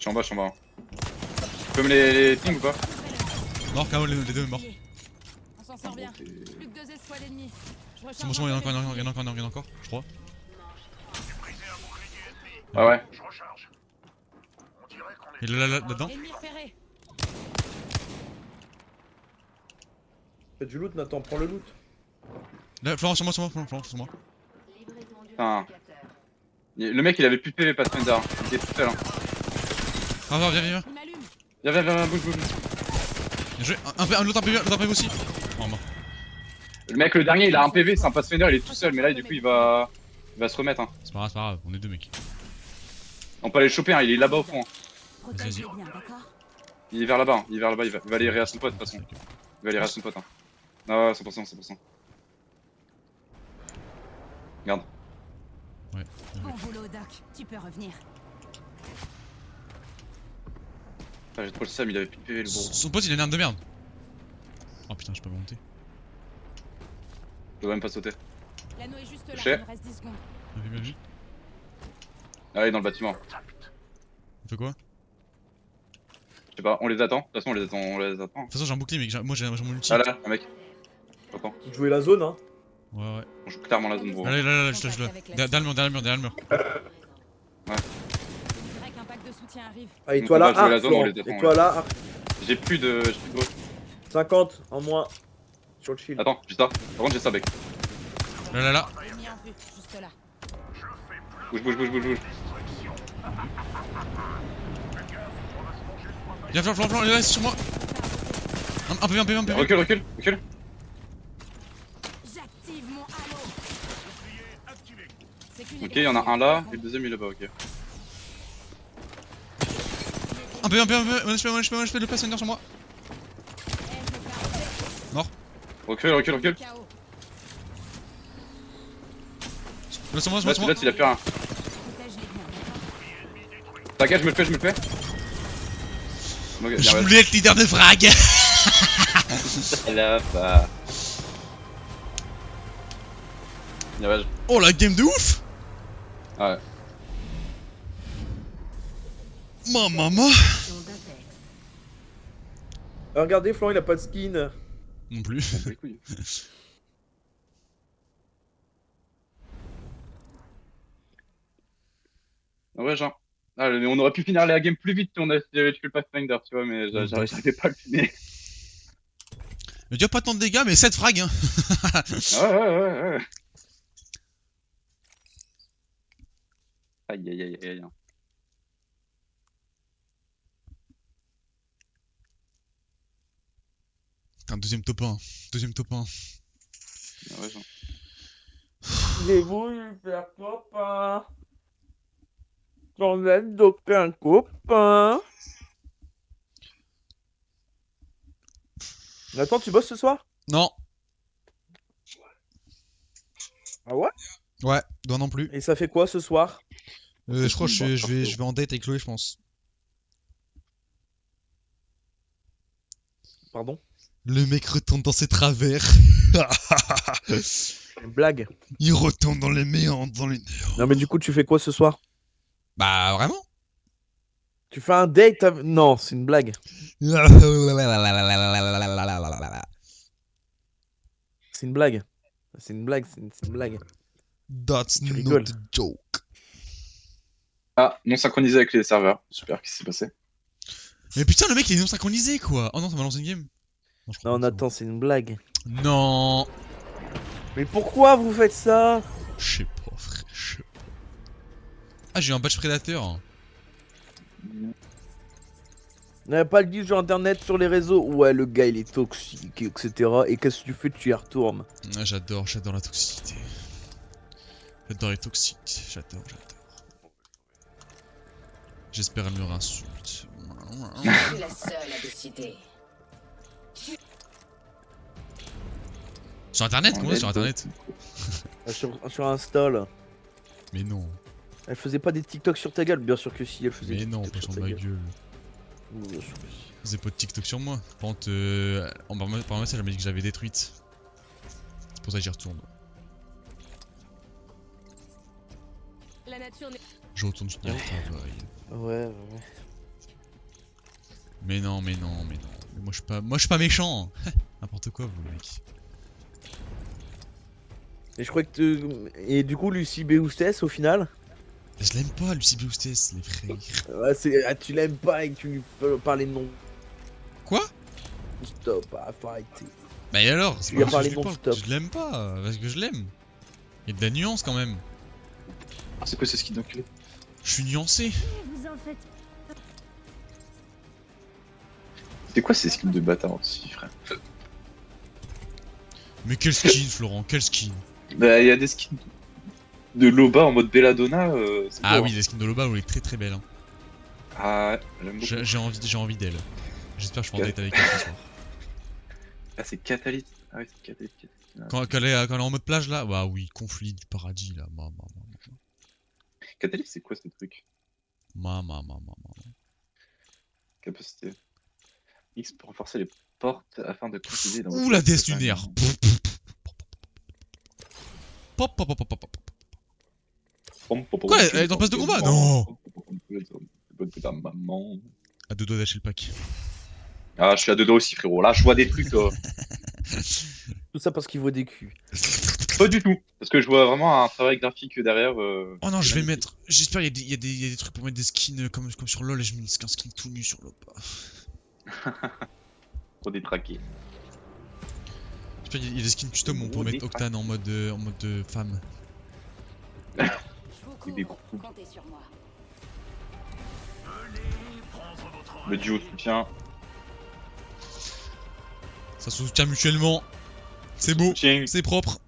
suis en bas. Hein. Tu peux me les ping ou pas? Mort, KO, les deux morts. On s'en sort bien. Plus que 2 escouades ennemies. Je C'est bon, recharge il y en a un peu encore, mes il y en a encore, je crois. Ah ouais. Et là-dedans. Ennemi repéré. Fais du loot, Nathan, prends le loot. Là, Florent, sur moi. Livraison du Ah. navigateur. Le mec, il avait plus de PV, Pathfinder. Il était tout seul. Hein. Ah, viens. Il m'allume. Viens, bouge. Bien joué. L'autre un PV aussi. Oh, mort. Le mec, le dernier, il a un PV, c'est un Pathfinder, il est tout seul, mais là, du coup, il va se remettre. Hein. C'est pas grave, on est deux mecs. On peut aller le choper, hein. Il est là-bas au fond. Hein. Protège bien, d'accord? Il est vers là-bas, il va aller rire à son pote, de toute façon. Il va aller rire à son pote. Hein. Ah, 100%. Regarde. Ouais. Bon boulot, Doc. Tu peux revenir. Ah, j'ai trop le seum, il avait plus de PV, le gros. Son pote il a une arme de merde. Oh putain, je peux pas monter. Je dois même pas sauter. L'anneau est juste là, Touché. il me reste 10 secondes. Bien vu. Ah, il est dans le bâtiment. On fait quoi? Je sais pas, on les attend. De toute façon, on les attend. De toute façon, j'ai un bouclier, mec. Moi, j'ai mon ulti. Ah là, un mec. J'entends. Jouer la zone, hein. Ouais. On joue clairement la zone, gros. Là, je là. Derrière le mur. Dirais qu'un pack de soutien arrive. Allez, Donc, toi on là, va jouer la arc, zone, on Florent. les attend, Et toi ouais. là, arc. J'ai plus de gros. 50 en moins. Sur le shield. Attends, j'ai ça. Par contre, j'ai ça, mec. Là. Ennemi en vue, juste là. Bouge. Viens, Florent, il est là, c'est sur moi. Un PV. Recule. J'active mon halo. C'est qu'une Ok, il y en a un là, et le deuxième il est là-bas, ok. Un PV. Je fais le Pathfinder sur moi. Recule. KO. Là, sur moi. Là, il a plus rien. Protège les biens, d'accord? T'inquiète, je me le fais. Ok, bien, Je voulais être leader de frag. Là, bah. Bien, ouais. Oh la game de ouf. Ouais. Maman. Regardez, Florent, il a pas de skin. Non plus. On bat les couilles. Ouais, genre. Ah, mais on aurait pu finir la game plus vite si on avait tué le Pathfinder, tu vois, mais j'arrivais pas à le finir. Tu vois, pas tant de dégâts, mais 7 frags, hein. Ouais. Aïe aïe aïe aïe. Un deuxième top 1. Deuxième top 1. Ah ouais, genre. J'ai voulu faire copain. J'en ai adopté un copain. Attends, tu bosses ce soir? Non. Ah ouais? Ouais, toi non plus. Et ça fait quoi ce soir? Je crois que je vais en date avec Chloé, je pense. Pardon? Le mec retourne dans ses travers. Une blague. Il retourne dans les méandres, dans les néants. Non mais du coup tu fais quoi ce soir? Bah, vraiment? Tu fais un date avec... Non, c'est une blague. C'est une blague. C'est une blague, c'est une blague. That's Tu not rigoles. a joke. Ah, non synchronisé avec les serveurs. Super, qu'est-ce qui s'est passé? Mais putain, le mec il est non synchronisé quoi. Oh non, ça m'a lancé une game. Non, je crois Non, pas que Nathan, c'est une blague. c'est bon. Non. Mais pourquoi vous faites ça? Je sais pas, frère. Je sais pas. Ah, j'ai eu un badge prédateur. On n'avait pas le dit sur internet, sur les réseaux. Ouais, le gars il est toxique, etc. Et qu'est-ce que tu fais? Tu y retournes. Ah, j'adore la toxicité. J'adore les toxiques. J'adore. J'espère elle me réinsulte. Je suis la seule à décider. Sur internet? Comment ça, sur internet? Sur Insta là. Mais non. Elle faisait pas des TikTok sur ta gueule? Bien sûr que si, elle faisait Mais des non, TikTok pas sur sur ta ma gueule. gueule. Bien sûr que si. Vous avez pas de TikTok sur moi. Par contre, par message, elle m'a dit que j'avais détruite. C'est pour ça que j'y retourne. La nature n'est... Je retourne soutenir le travail. Ouais. Mais non. Mais moi je suis pas méchant. N'importe quoi vous mec. Et je crois que Et du coup, Lucie B. Hostess au final? Je l'aime pas Lucie Hostess, les frères. Ouais, tu l'aimes pas et que tu lui peux parler de non. Quoi? Stop, faut arrêter. Bah et alors? C'est Tu lui as pas parce que parlé je lui parle non-stop. que je l'aime pas, parce que je l'aime. Il y a de la nuance quand même. Ah, c'est quoi ce skin d'enculé? Je suis nuancé. Vous en faites... C'est quoi ces skins de bâtard aussi, frère? Mais quel skin Florent, quel skin? Bah, il y a des skins de Loba en mode Belladonna. Ah beau, oui, hein. la skin de Loba, elle est très très belle. Hein. Ah, ouais, j'aime beaucoup. J'ai envie d'elle. J'espère que je ferai en date avec elle ce soir. Ah, c'est Catalyst. Ah, oui, c'est Catalyst. Quand elle est en mode plage là, bah oui, conflit du paradis là. Catalyst, c'est quoi ce truc? Capacité. X pour renforcer les portes afin de préciser dans Ouh la déesse lunaire. Pop. Quoi, elle est en place de combat? Non. À deux doigts d'acheter le pack. Ah, je suis à deux doigts aussi, frérot. Là, je vois des trucs. Tout ça parce qu'il voit des culs. Pas du tout. Parce que je vois vraiment un travail graphique derrière. Oh non, je vais mettre. J'espère qu'il y a des trucs pour mettre des skins comme sur LoL et je mets un skin tout nu sur LoL. Trop détraqué. J'espère qu'il y a des skins custom où on peut mettre Octane en mode femme. Je vous Des couvre. groupes. Comptez sur moi. Le duo soutien. Ça se soutient mutuellement. C'est beau, Soutien. c'est propre,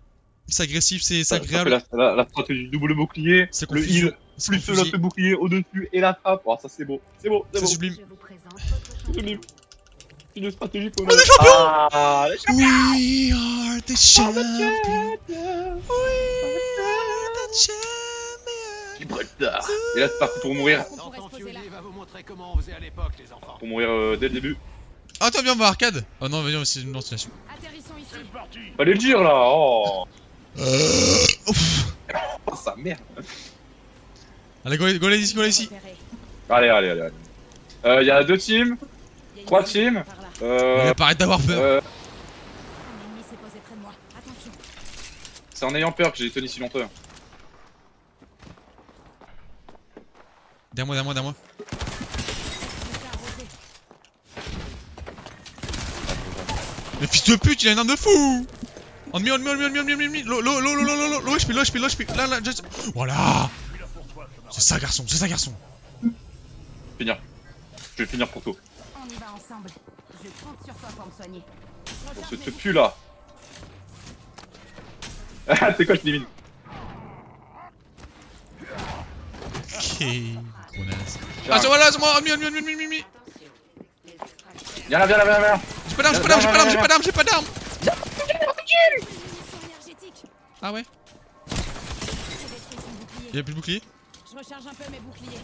c'est agressif, c'est Ça agréable. fait la stratégie du double bouclier. C'est Le confusion. heal. Plus l'autre bouclier au-dessus et la frappe. Oh, ça c'est beau. C'est beau. C'est beau. sublime. Je vous présente votre champion. Sublime. Une stratégie pour On est champion! Ah, les champions. We are the champions. We are the champions. Gibraltar. Et là, c'est parti pour mourir. On pourrait se Tonton poser là. Fioli va vous montrer comment on faisait à l'époque, les enfants. Pour mourir dès le début. Ah, toi, viens, on va arcade. Oh non, viens, c'est une lancement. Atterrissons ici. Fallait le dire là. Oh, Ouf. oh sa merde. Allez, go ici, go ici. Repéré. Allez. Y a 2 teams, Il y a une 3 zone teams. par là. Il va pas arrêter d'avoir peur. Un ennemi s'est posé près de moi. Attention. C'est en ayant peur que j'ai tenu si longtemps. Derrière moi. Je me fais arroser. Mais fils de pute, il a une arme de fou. On me, low HP. Là, just... Voilà. C'est ça, garçon, Finir. Je vais finir pour toi. On y va ensemble. Je compte sur toi pour me soigner. On se te pue là. Ah, c'est quoi, je t'élimine. Ok, gros naze. Ah, c'est moi, on me. Viens là. J'ai pas d'arme. Ah ouais. Il a plus de bouclier. Je recharge un peu mes boucliers.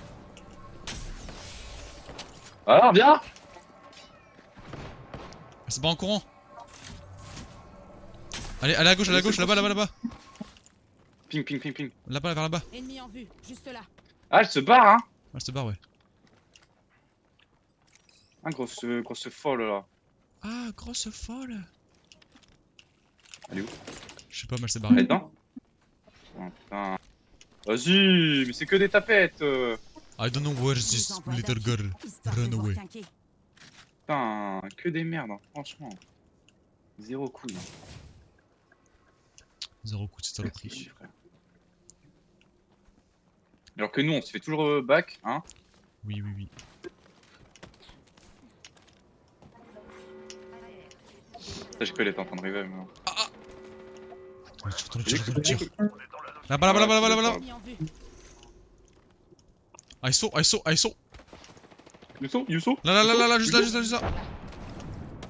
Alors, viens. C'est pas en courant. Allez, à gauche, là-bas. Ping. Là-bas, vers là-bas. Ennemi en vue, juste là. Ah, elle se barre, hein. Elle se barre, ouais. Ah, grosse folle là. Ah, grosse folle. Elle est où? Je sais pas, mais elle s'est Elle est barrée. dedans? Putain. Vas-y, mais c'est que des tapettes. I don't know where this little girl run away. Putain, que des merdes, hein, franchement. Zéro couille. Zéro coup de cette Merci, saloperie. frère. Alors que nous, on se fait toujours back, hein. Oui. Ça, j'ai cru qu'elle était en train de revive. moi. Attends, le tir. Là-bas. Ennemi en vue. ISO. Yusso. Là, juste là.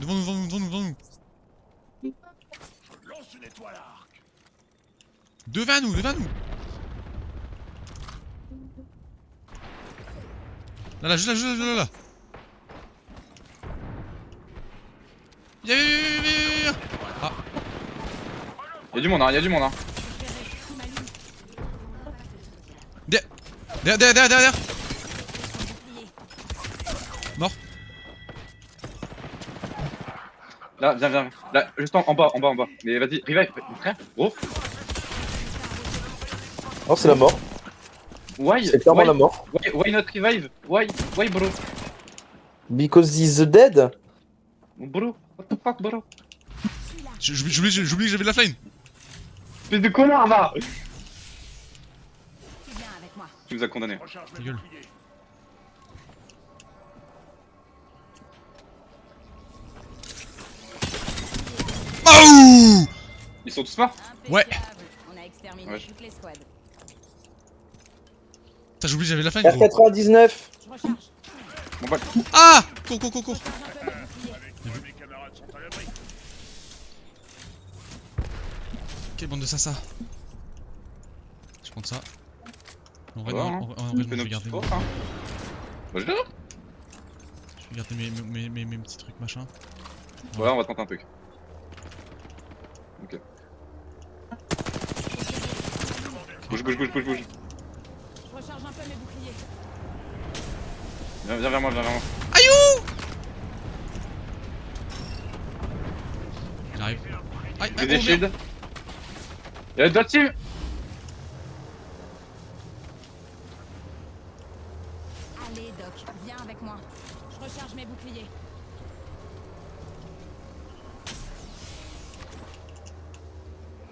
Devant nous. Devant nous. Là, juste là. Viens. Ah, Y'a du monde, hein. derrière. Mort. Là, viens. Là, juste en bas. Mais vas-y, revive, frère, gros. Non, c'est la mort. Why? C'est clairement la mort. Why not revive? Why, bro? Because he's dead. Bro, what the fuck, bro? J'oublie que j'avais de la flame. Espèce de connard, va! Tu viens avec moi. Tu nous as condamnés. Ta gueule. Oh! Ils sont tous morts? Ouais. On a exterminé Ouais. toutes les squads. Putain, j'oublie que j'avais de la flame, gros. R99. Je recharge. Mon pote. Ah! Cours. Je recharge un peu mes boucliers. Quelle bande de sasa. Je prends ça. En vrai, Ouais, non, hein. en vrai, On je fait vais nos garder petits forts, hein. Bonjour. mes petits trucs machin. Ouais, on va tenter un truc. Ok. Bouge. Je recharge un peu mes boucliers. Viens vers moi. J'arrive. Aïe, J'ai des oh, merde. shields. Y'a d'autres teams. Allez, Doc, viens avec moi. Je recharge mes boucliers.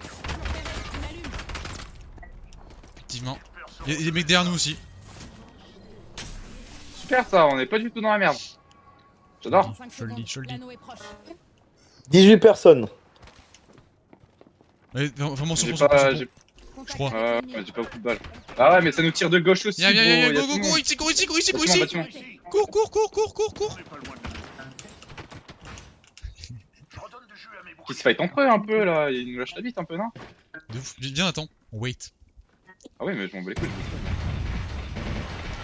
Tu m'allumes. Effectivement. Y'a des mecs derrière nous aussi. Super ça, on est pas du tout dans la merde. J'adore. 5 Je le dis, secondes. L'anneau est proche. 18 personnes. Allez, vraiment sur J'ai pont. pas, j'ai Contact crois. avec l'ennemi. mais j'ai pas beaucoup de balles. Ah ouais, mais ça nous tire de gauche aussi. Viens, gros, y a go, tout le monde. ici, cours ici. Bâtiment. Cours. Qui se fight entre eux un peu là, ils nous lâchent la bite un peu, non? De ouf. Viens, attends. Wait. Ah oui, mais je m'en bats les couilles.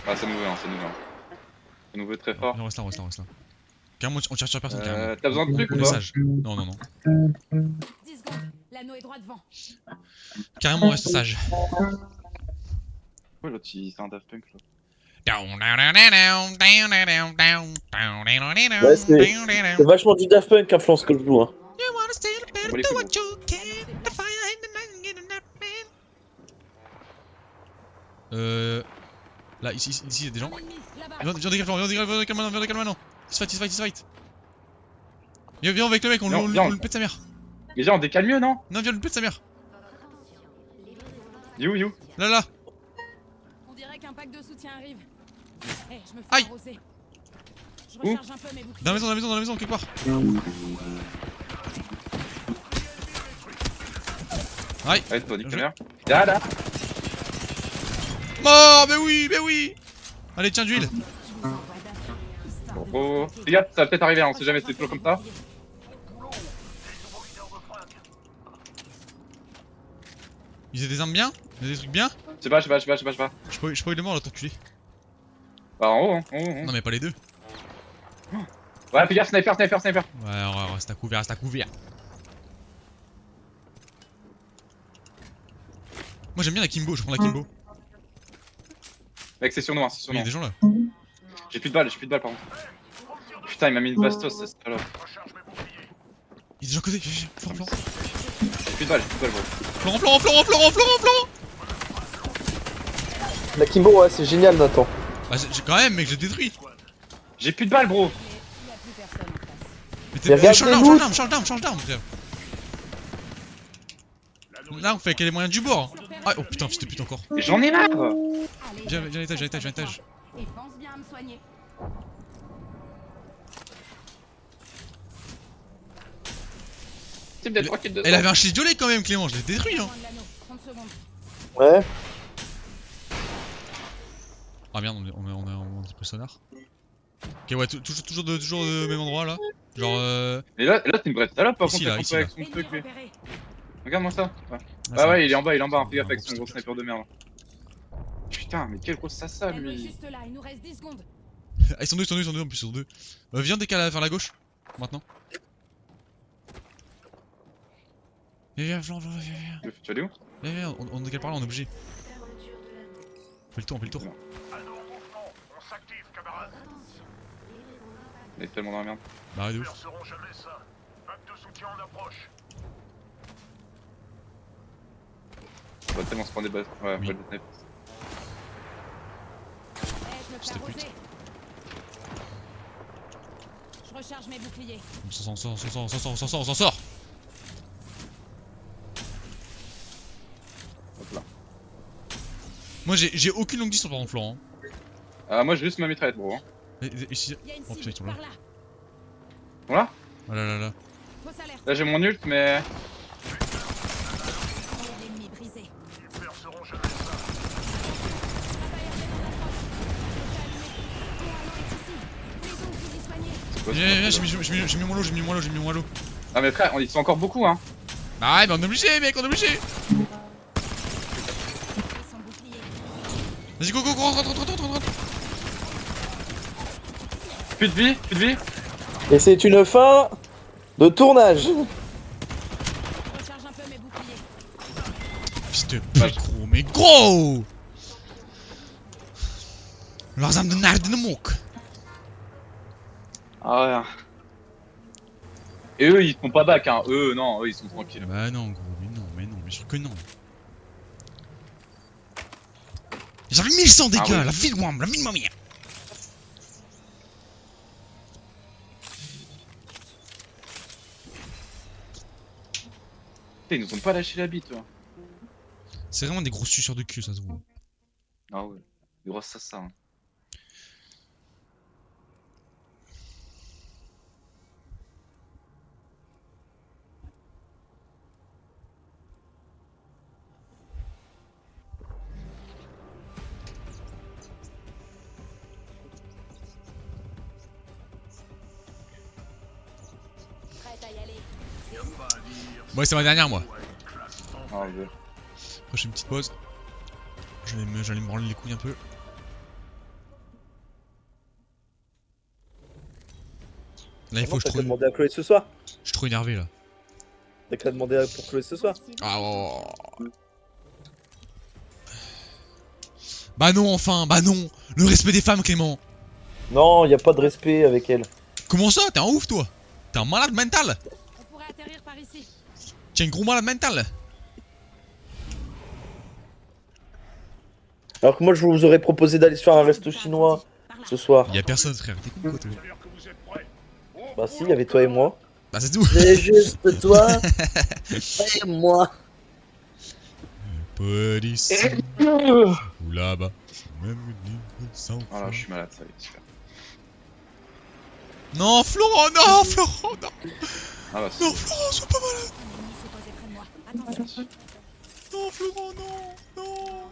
Ah, ça nous veut, ça nous veut très fort. On reste là. Carrément, on tire sur personne, carrément. T'as besoin de trucs On ou est pas? sage. Non. 10 secondes. L'anneau est droit devant. Carrément, on reste sage. Ouais, l'autre, c'est un Daft Punk là. Ouais, c'est vachement du Daft Punk, Influence, que je joue. Hein. On bat les couilles, gros. Là, ici, il y a des gens. Ennemi, là-bas. Viens, dégage maintenant. Il se fight. Viens avec le mec, on Viens. le pète sa mère. Mais viens, on décale mieux, non? Non, viens, le pète sa mère. You. Là. On dirait qu'un pack de soutien arrive. Eh, je me fais Aïe. arroser. Je Où? recharge un peu mes boucliers. Dans la maison, quelque part. Aïe. Ouais, toi, nique ta mère. Là. Mort, mais oui. Allez, tiens, d'huile. Oh, les gars, ça va peut-être arriver, hein, on sait jamais, c'est toujours comme ça. Ils ont des armes bien? Ils ont des trucs bien? Je sais pas. Je peux les morts, l'autre enculé. Bah, en haut. Non, mais pas les deux. Ouais, fais gaffe, sniper. Ouais, reste à couvert. Moi j'aime bien la Kimbo, je prends la Kimbo. Mec, c'est sur nous, hein, Il y a des gens là. J'ai plus de balles par contre. Putain, il m'a mis une bastos, ça c'est pas là. Il y a des gens à côté, flanc. J'ai plus de balles, bro. Flanc. La Kimbo, ouais, c'est génial, Nathan. Bah, j'ai quand même, mec, j'ai détruit. J'ai plus de balles, bro. Il y a plus personne en face. Mais Mais regarde change d'arme, frère. Là, on fait avec les moyens du bord. Ah, oh putain, fils de pute encore. Et j'en ai marre. Allez, Viens à l'étage. et pense bien à me soigner. C'est peut-être tranquille de Elle avait un violet quand même, Clément, je l'ai détruit, hein. Loin de l'anneau, 30 secondes. Ouais. Ah merde, on est en petit peu sonar. Ok, ouais, toujours de même endroit là. Genre Mais là t'es une vraie salope, par Ici, contre, là, t'as ici, compris avec là. son truc, lui. Repéré. Regarde-moi ça. Ouais. ça va. Ouais, il est en bas, hein, fais gaffe avec son Ah, gros bon, sniper de merde. Putain, mais quelle grosse sassa, Elle est lui. juste là, il nous reste 10 secondes. Ah, ils sont deux en plus, ils sont deux. Viens décaler vers la gauche, maintenant. Viens, viens. Tu vas aller où? Viens, on décale par là, on est obligé. Fais le tour. On s'active, camarades. Il est tellement dans la merde. Bah, arrête de Ils ouf. perceront jamais ça. Pack de soutien en approche. On va tellement se prendre des balles. Ouais, Oui. balle de sniper. Eh, je me fais C'était pute. arroser. Je recharge mes boucliers. On s'en sort. Hop là. Moi, j'ai aucune longue distance par contre, Florent. Ah, moi j'ai juste ma mitraillette, bro. Ici. Il y a une Oh, putain, cible, ils sont là. par là. Voilà. Oh là. Fausse alerte. Là j'ai mon ult, mais. L'ennemi brisé. Ils perceront jamais ça. C'est quoi, Viens, ce j'ai mis mon lot. Ah, mais frère, ils sont encore beaucoup, hein. Bah ouais, mais on est obligé, mec, Sans bouclier. Vas-y, go, rentre. Plus de vie. Et c'est une fin de tournage. Je recharge un peu mes boucliers. Fils de pute, gros, mais gros. Leurs armes de Nardenmok. Ah ouais. Et eux ils font pas back, hein. Eux ils sont tranquilles. Bah non, gros, mais non, bien sûr que non. J'avais 1100 dégâts, Ah ouais. la vie de moi, la vie de ma mère. Putain, ils nous ont pas lâché la bite, toi. C'est vraiment des gros suceurs de cul, ça se voit. Ah ouais. Des grosses sassa, hein. Prête à y aller. Ouais, c'est ma dernière, moi. Ah ouais. Après, je fais une petite pause. J'allais me branler les couilles un peu. Là, il faut que je T'as trouve. demandé à Chloé ce soir. Je suis trop énervé là. T'as qu'à demander pour Chloé ce soir. Ah, oh. Bah non, enfin, bah non. Le respect des femmes, Clément. Non, y a pas de respect avec elle. Comment ça? T'es un ouf, toi? T'es un malade mental? On pourrait atterrir par ici. T'es un gros malade mental? Alors que moi, je vous aurais proposé d'aller se faire un resto chinois Par là. ce soir. Y'a personne, frère. T'es con, quoi, toi? C'est-à-dire que vous êtes prêts. Bah si, y avait toi et moi. Bah c'est tout. C'est juste toi et moi. Pas d'ici ou là-bas. Même une sans Voilà, fin. je suis malade, ça y est, super. Non, Florent, non, Florent, non. Ah bah, Non, Florent, sois pas malade. L'ennemi s'est posé près de moi. Attention. Non, Florent, non, non.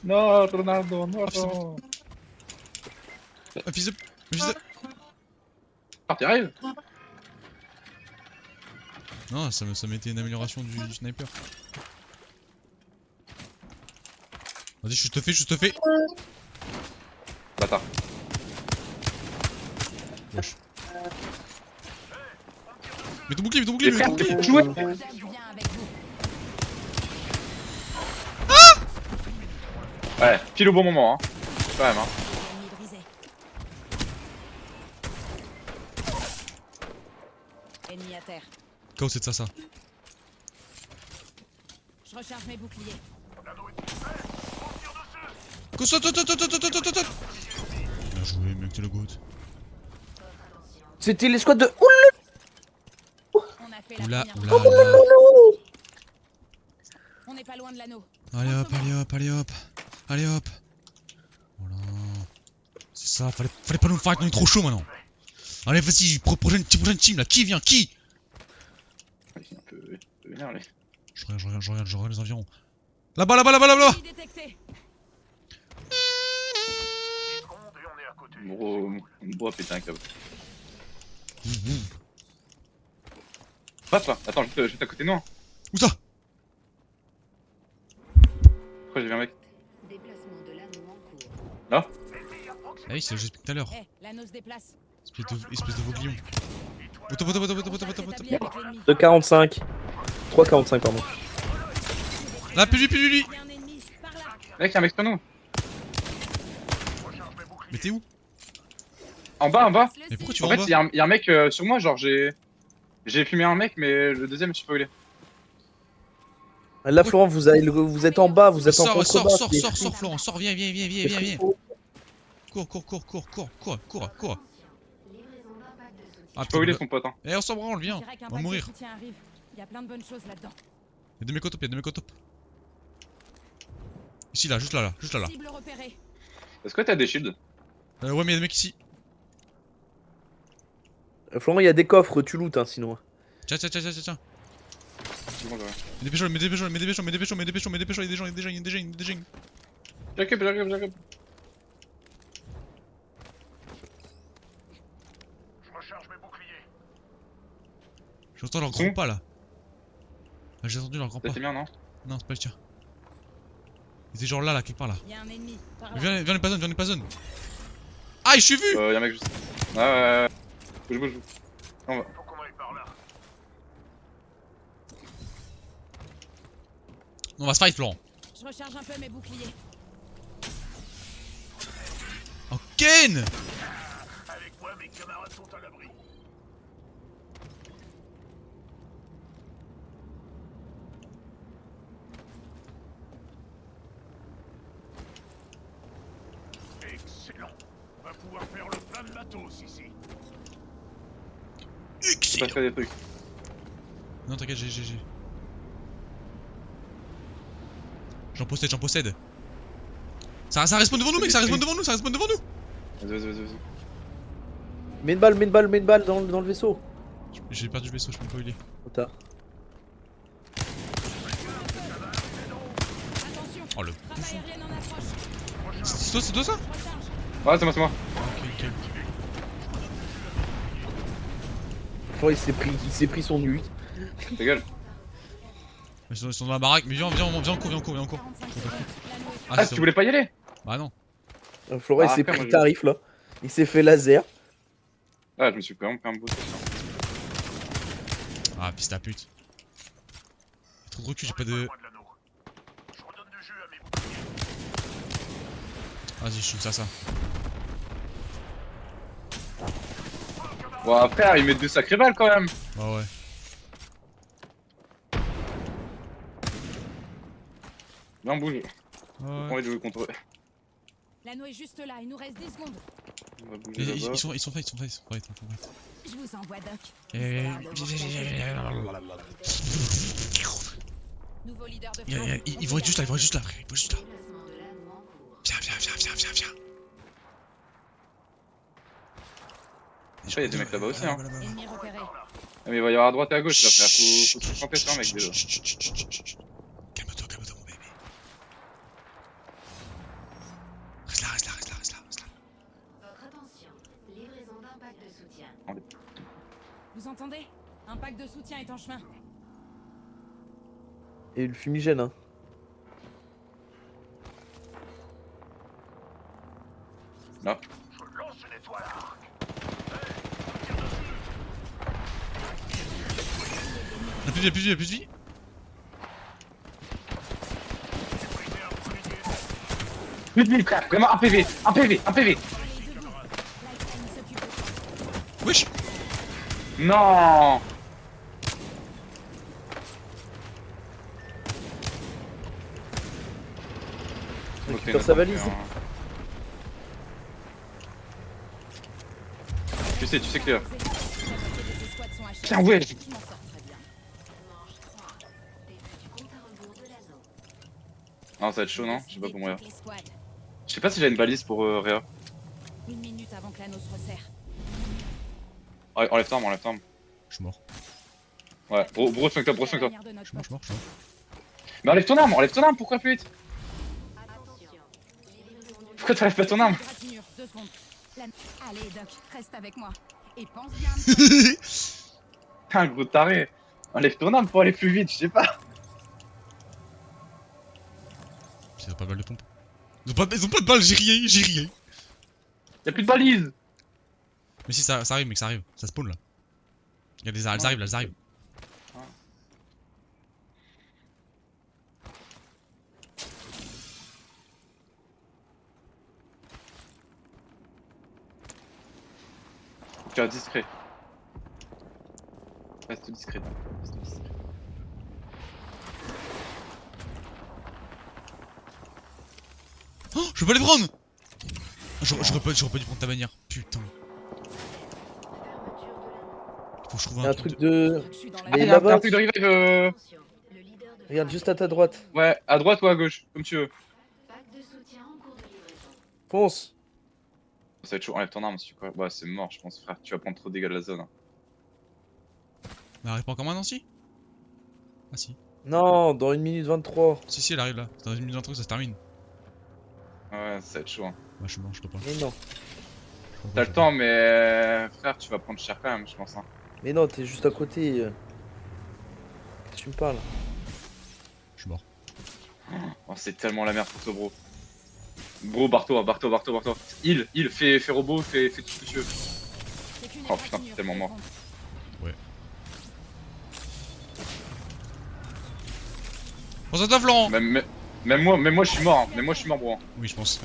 Non, Ronaldo, non, Ah, c'est bon. Un fils de... Un fils de... Ah, t'y arrives? Non, ça mettait une amélioration du sniper. Vas-y, je te fais. Bâtard. Wesh. Mets ton bouclier, Les frères, t'es joué. Viens avec vous. Ouais, pile au bon moment, hein. Quand même, hein. Ennemi brisé. Ennemi à terre. Chaos, c'est de ça. Je recharge mes boucliers. Saute. Bien joué, mec, t'es le goat. C'était les squads de. On a fait la Oula, première. oula. On n'est pas loin de l'anneau. Allez hop. Voilà. C'est ça, fallait pas nous fight, on est trop chaud maintenant. Allez, vas-y, prochaine team là, qui vient? Qui? Il peut venir, lui. Je regarde les environs. Là-bas. Ennemi détecté. Et on est à côté. Mon bois a pété un câble. Passe là, attends, juste à côté de nous. Où ça? Pourquoi j'ai vu un mec? Déplacement de l'anneau en cours. Là? Ah oui, c'est le jeu tout à l'heure. Eh, l'anneau se déplace. Espèce de voglion. Voto. Établi avec l'ennemi. 2,45. 3,45 pardon. Là, plus lui. Il y a un ennemi par là. Mec, y'a un mec sur nous. Mais t'es où? En bas. Mais pourquoi tu En vas en fait, bas? y'a un mec sur moi, genre j'ai fumé un mec, mais le deuxième, je sais pas où il est. Là, Florent, vous êtes en bas, vous êtes en Sors, contrebas. Florent, sors, viens. Cours. Livraison d'impact de soutien. Ah, Je sais pas où il est putain, son pote, hein. eh, on s'en branle, viens. Je dirais qu'un On va pack de mourir. soutien arrive. Il y a plein de bonnes choses là-dedans. Y'a deux mecs au top. Ici, là, juste là. Cible repérée. Est-ce que t'as des shields? Ouais, mais y'a des mecs ici. Florent, il y a des coffres, tu lootes hein, sinon. Tiens. C'est bon, ouais. Mets des pécholes, y'a des gens. J'arrive. Je recharge mes boucliers. J'entends leur grand pas là. Ah, j'ai entendu leur grand pas. Ça c'est bien, non? Non, c'est pas le tien. Il était genre là, quelque part là. Il y a un ennemi par là. Viens les pas zone. Ah, je suis vu! Y'a un mec juste. Ouais. Bouge. On va. Faut qu'on aille par là. On va se fight, Florent. Je recharge un peu mes boucliers. Oh, Ken! Avec moi, mes camarades sont à l'abri. Excellent. On va pouvoir faire le plein de matos ici. Je passerai des trucs. Non, t'inquiète, j'ai. J'en possède. Ça respawn devant nous, mec, ça respawn devant nous. Vas-y. Mets une balle dans le vaisseau. J'ai perdu le vaisseau, je sais pas où il est. Trop tard. Attention. Oh le. Frappe aérienne en approche. C'est toi ça? Je recharge. Ouais, c'est moi. Ok. Florent, il s'est pris son nuit. Ta gueule. Ils sont dans la baraque, mais viens, on court. 45 secondes. L'anneau est Ah, tu voulais pas y aller? Bah non. Florent, il Ah, s'est après, pris moi, tarif là. Il s'est fait laser. Ah, je me suis quand même fait un boost. Ah, pisse ta pute. J'ai trop de recul, j'ai pas de. Loin de l'anneau. Je redonne du jeu à mes boucliers. Vas-y, je shoot ça. Bon, après, ils mettent de sacrées balles quand même. Bah ouais. Viens, on bouge. J'ai pas Ouais. envie de jouer contre eux. L'anneau est juste là. Il nous reste 10 secondes. On va bouger Ils là-bas. sont fight. Je vous envoie Doc. Nouveau leader de frag. Ils vont être juste là, frère, ils vont juste là. Déplacement de l'anneau en cours. Viens. Je sais, il y a des mecs là-bas aussi, hein. Ennemi repéré. Ah, mais il va y avoir à droite et à gauche là, frère. Faut se camper sur un mec déjà. Calme-toi, mon bébé. Reste là. Votre attention. Livraison d'un pack de soutien. Vous entendez? Un pack de soutien est en chemin. Et le fumigène, hein. Là. Je lance une étoile à arc. Il a plus de vie. Vite, vite, frère. Vraiment un PV. Allez, debout. Lifeline s'occupe de toi. Wesh. Non. Récupère sa valise. Tu sais que là. Les escouades sont achevées. Tiens, ouais. Tu m'en sors très bien. Manche 3. Début du compte à rebours de l'anneau. Non, ça va être chaud, non? Je sais pas pour mourir. Les squads. Je sais pas si j'ai une balise pour Réa. 1 minute avant que l'anneau se resserre. Ouais, enlève ta arme. Je suis mort. Ouais, gros soin que toi. La manière de notre Je suis mort. Mais enlève ton arme, pourquoi plus vite? Attention. Livraison d'une Pourquoi t'enlèves pas ton arme? Gratinure, 2 secondes. Allez, Doc, reste avec moi. Et pense bien à me T'es un gros taré. Enlève ton arme pour aller plus vite, je sais pas. Ils ont pas de balles de pompe. Ils ont pas de balles, j'ai rié. Y'a plus de balise. Mais si, ça arrive, mec, ça arrive. Ça spawn là. Regarde, elles arrivent. Tu es discret. Reste discret. Oh, je peux pas les prendre. J'aurais pas dû prendre ta bannière. Putain. Faut que je trouve Il y a un un truc truc de. Je suis dans Mais la... Il y a là-bas, un truc de revive. attention. Le leader de regarde frag. juste à ta droite. Ouais, à droite ou à gauche, comme tu veux. Pack de soutien en cours de livraison. Fonce. Ça va être chaud, enlève ton arme si tu crois. Ouais, c'est mort, je pense, frère. Tu vas prendre trop de dégâts de la zone. Hein. Elle arrive pas encore maintenant, si? Ah si. Non, dans 1 minute 23. Si, elle arrive là. Dans une minute d'intro, ça se termine. Ouais, ça va être chaud. Hein. Bah, je suis mort, je peux pas. Mais non. T'as le temps, mais frère, tu vas prendre cher quand même, je pense. Hein. Mais non, t'es juste à côté. Qu'est-ce que tu me parles? Je suis mort. Oh, c'est tellement la merde pour toi, bro. Bro, barre-toi. Heal, fais robot, fais tout ce que tu veux. C'est qu'une Oh, putain, égratignure, tellement 2 mort. secondes. Pense à toi, Florent. Même moi, je suis mort. Hein. Même moi, je suis mort, bro. Oui, je pense.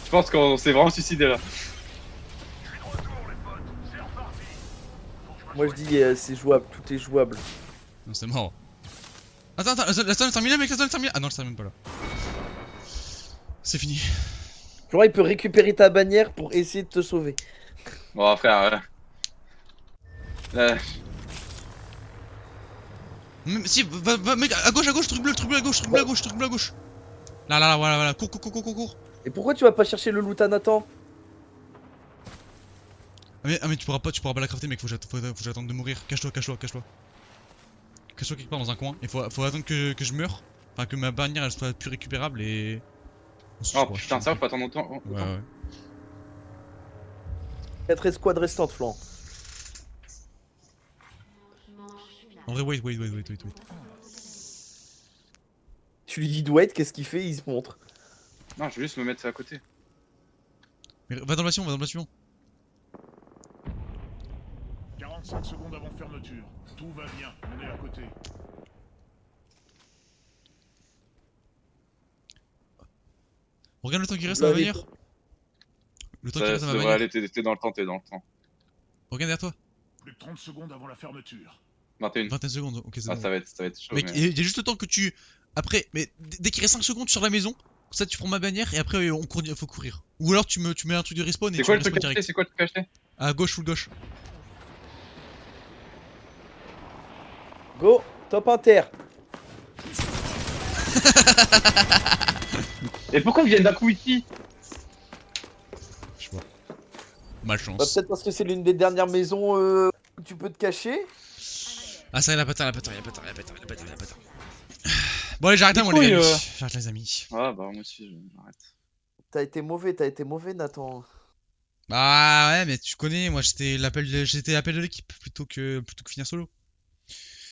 Je pense qu'on s'est vraiment suicidé là. Moi je dis c'est jouable, tout est jouable. Non, c'est mort. Attends, la zone est terminée, mec, la zone est terminée. Ah non, elle se termine pas là. C'est fini. Florent il peut récupérer ta bannière pour essayer de te sauver. Bon, frère. Si, va, mec, à gauche, truc bleu, à gauche. Là, voilà, cours. Et pourquoi tu vas pas chercher le loot à Nathan? Ah mais tu pourras pas la crafter, mec, faut que j'attende de mourir. Cache-toi. Cache-toi quelque part dans un coin. Il faut attendre que je meure. Enfin, que ma bannière elle soit plus récupérable et. Ensuite, Oh je pourrai putain, chercher. ça faut attendre autant. Ouais. 4 escouades restantes, Florent. En vrai, wait. Tu lui dis Dwight, qu'est-ce qu'il fait? Il se montre. Non, je vais juste me mettre à côté. Mais va dans le bâtiment. 45 secondes avant fermeture. Tout va bien, on est à côté. Regarde le temps qui reste à ma bannière. Le temps qui Ça reste à ma devrait bannière. aller, t'es dans le temps, Regarde derrière toi. Plus de 30 secondes avant la fermeture. 21. 21 secondes, ok, c'est Ah, bon. ça va être chaud. Mec, Mais... il y a juste le temps que tu. Après, mais dès qu'il reste 5 secondes sur la maison, ça tu prends ma bannière et après on court, faut courir. Ou alors tu mets un truc de respawn et C'est tu quoi le truc respawn acheté? direct. C'est quoi le truc acheté? À gauche, full gauche. Go, top inter. Et pourquoi ils viennent d'un coup ici? Je sais pas. Malchance. Bah, peut-être parce que c'est l'une des dernières maisons où tu peux te cacher. Ah ça, il a pas tard. Bon allez, j'arrête Les moi les couilles, amis. J'arrête les amis. Ah bah moi aussi j'arrête. T'as été mauvais, Nathan. Bah ouais, mais tu connais, moi j'étais l'appel de l'équipe plutôt que finir solo.